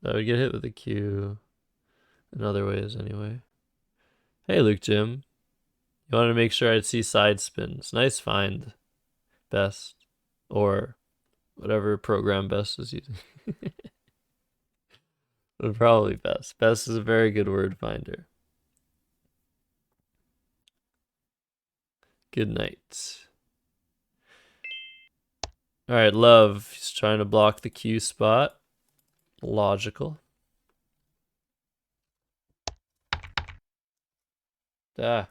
I would get hit with the Q in other ways anyway. Hey, Luke Jim. You wanted to make sure I'd see side spins. Nice find, best. Or whatever program best is using. But probably best. Best is a very good word finder. Good night. All right, love. He's trying to block the Q spot. Logical. Ah.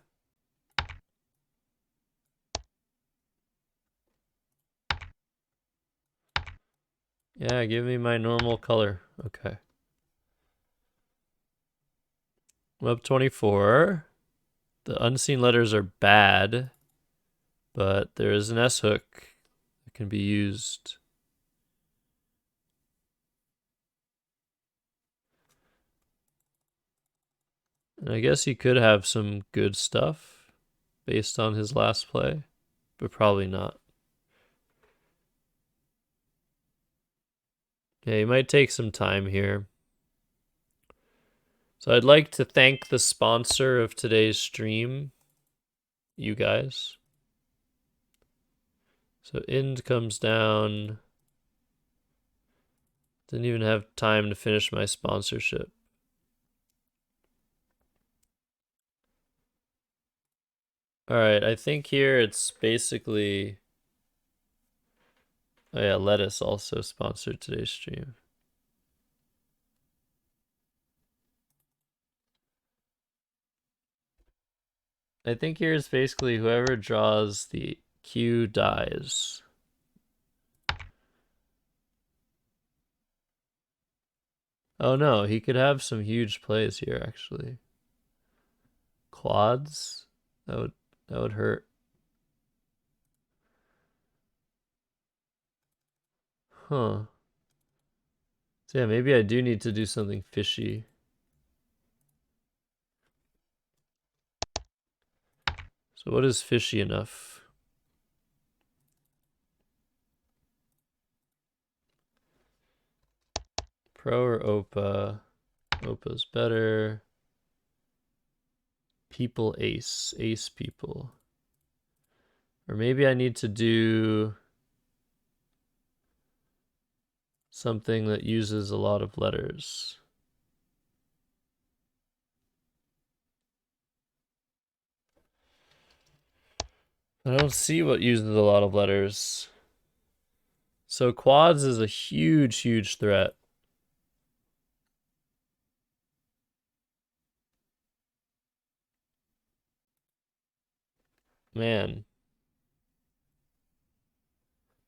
Yeah, give me my normal color. Okay. I'm up 24. The unseen letters are bad, but there is an S hook that can be used. And I guess he could have some good stuff based on his last play, but probably not. Yeah, he might take some time here. So I'd like to thank the sponsor of today's stream, you guys. So end comes down. Didn't even have time to finish my sponsorship. All right, I think here it's basically... Oh yeah, Lettuce also sponsored today's stream. I think here's basically whoever draws the Q dies. Oh no, he could have some huge plays here actually. Quads? That would hurt. Huh. So yeah, maybe I do need to do something fishy. So what is fishy enough? Pro or Opa? Opa's better. People ace. Ace people. Or maybe I need to do something that uses a lot of letters. I don't see what uses a lot of letters. So quads is a huge, huge threat. Man.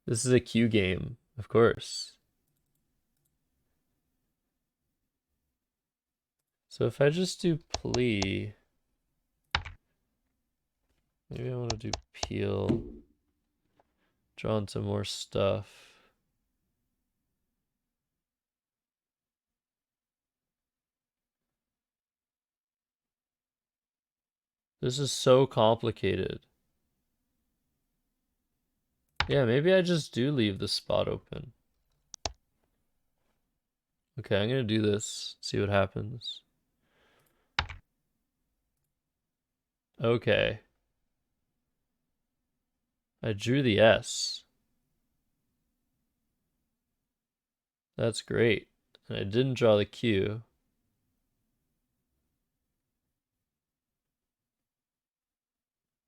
This is a Q game, of course. So if I just do plea, maybe I want to do peel, draw into more stuff. This is so complicated. Yeah, maybe I just do leave the spot open. Okay, I'm gonna do this, see what happens. Okay. I drew the S. That's great. And I didn't draw the Q.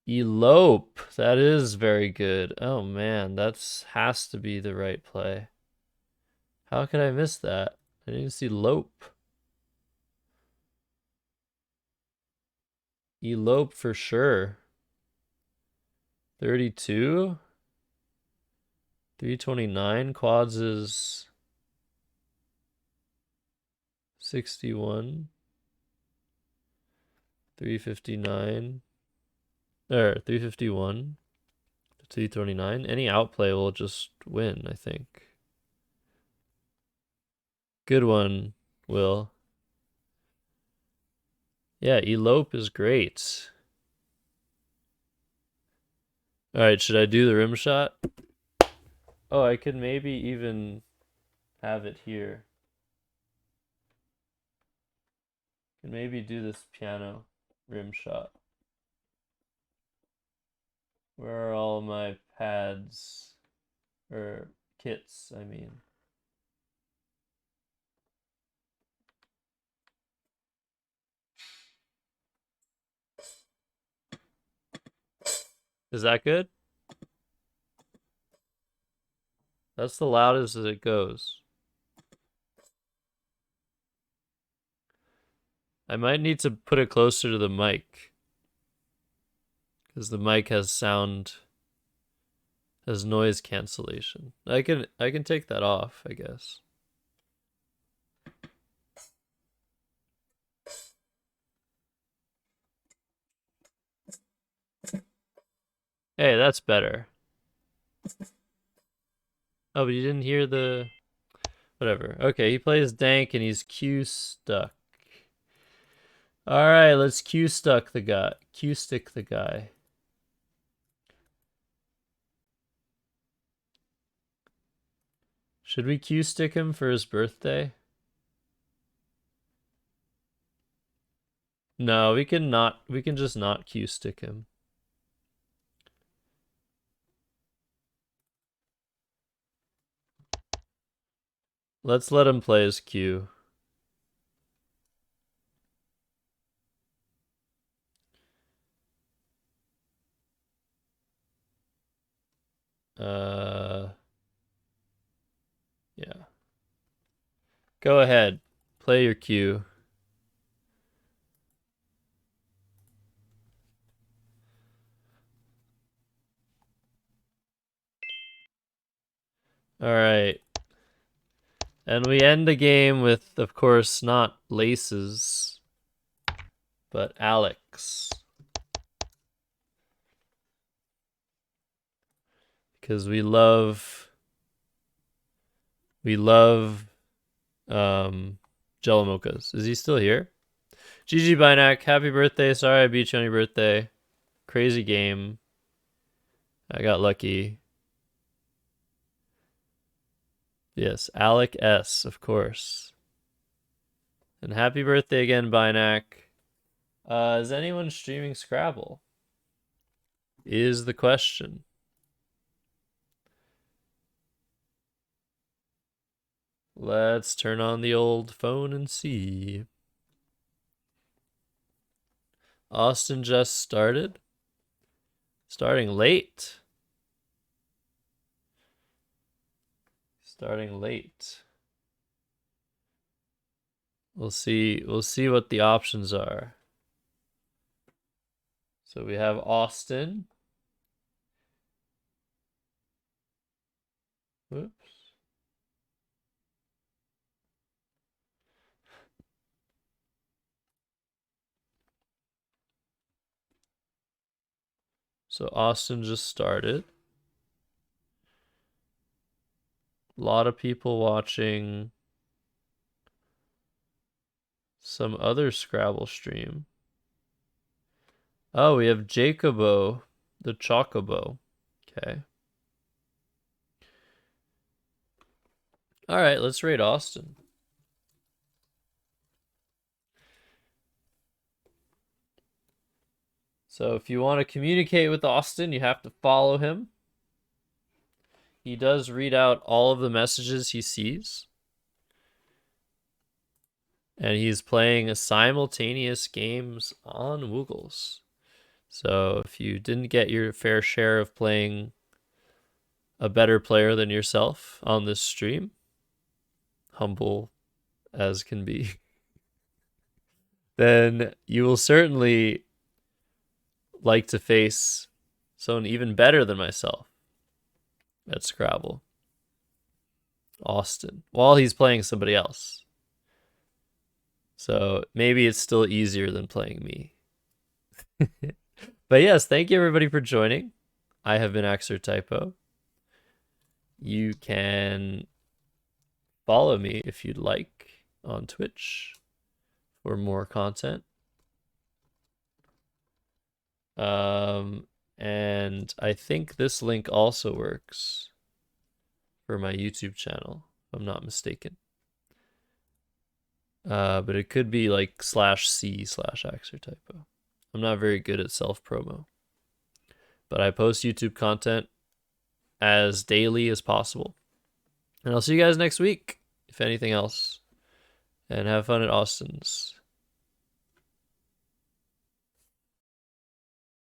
Elope. That is very good. Oh man, that's has to be the right play. How could I miss that? I didn't see lope. Elope for sure. 32? 329. Quads is 61. 359. Or 351. 329. Any outplay will just win, I think. Good one, Will. Yeah, elope is great. All right, should I do the rim shot? Oh, I could maybe even have it here. Can maybe do this piano rim shot. Where are all my pads? Or kits, I mean. Is that good? That's the loudest as it goes. I might need to put it closer to the mic. Because the mic has noise cancellation. I can take that off, I guess. Hey, that's better. Oh, but you didn't hear the... Whatever. Okay, he plays Dank and he's Q stuck. Alright, let's Q stuck the guy. Q stick the guy. Should we Q stick him for his birthday? No, we can just not Q stick him. Let's let him play his Q. Yeah. Go ahead. Play your Q. Alright. And we end the game with, of course, not Laces, but Alex. Because we love Jello Mochas. Is he still here? GG Binac, happy birthday. Sorry I beat you on your birthday. Crazy game. I got lucky. Yes, Alec S, of course. And happy birthday again, Binac. Is anyone streaming Scrabble? Is the question. Let's turn on the old phone and see. Austin just started. Starting late. Starting late. We'll see what the options are. So we have Austin. Whoops. So Austin just started. A lot of people watching some other Scrabble stream. Oh, we have Jacobo, the Chocobo. Okay. All right, let's rate Austin. So if you want to communicate with Austin, you have to follow him. He does read out all of the messages he sees. And he's playing simultaneous games on Woogles. So if you didn't get your fair share of playing a better player than yourself on this stream, humble as can be, then you will certainly like to face someone even better than myself at Scrabble. Austin, while he's playing somebody else. So maybe it's still easier than playing me. But yes, thank you everybody for joining. I have been Axer Typo. You can follow me if you'd like on Twitch for more content. And I think this link also works for my YouTube channel, if I'm not mistaken. But it could be like /C/Axer Typo. I'm not very good at self-promo. But I post YouTube content as daily as possible. And I'll see you guys next week, if anything else. And have fun at Austin's.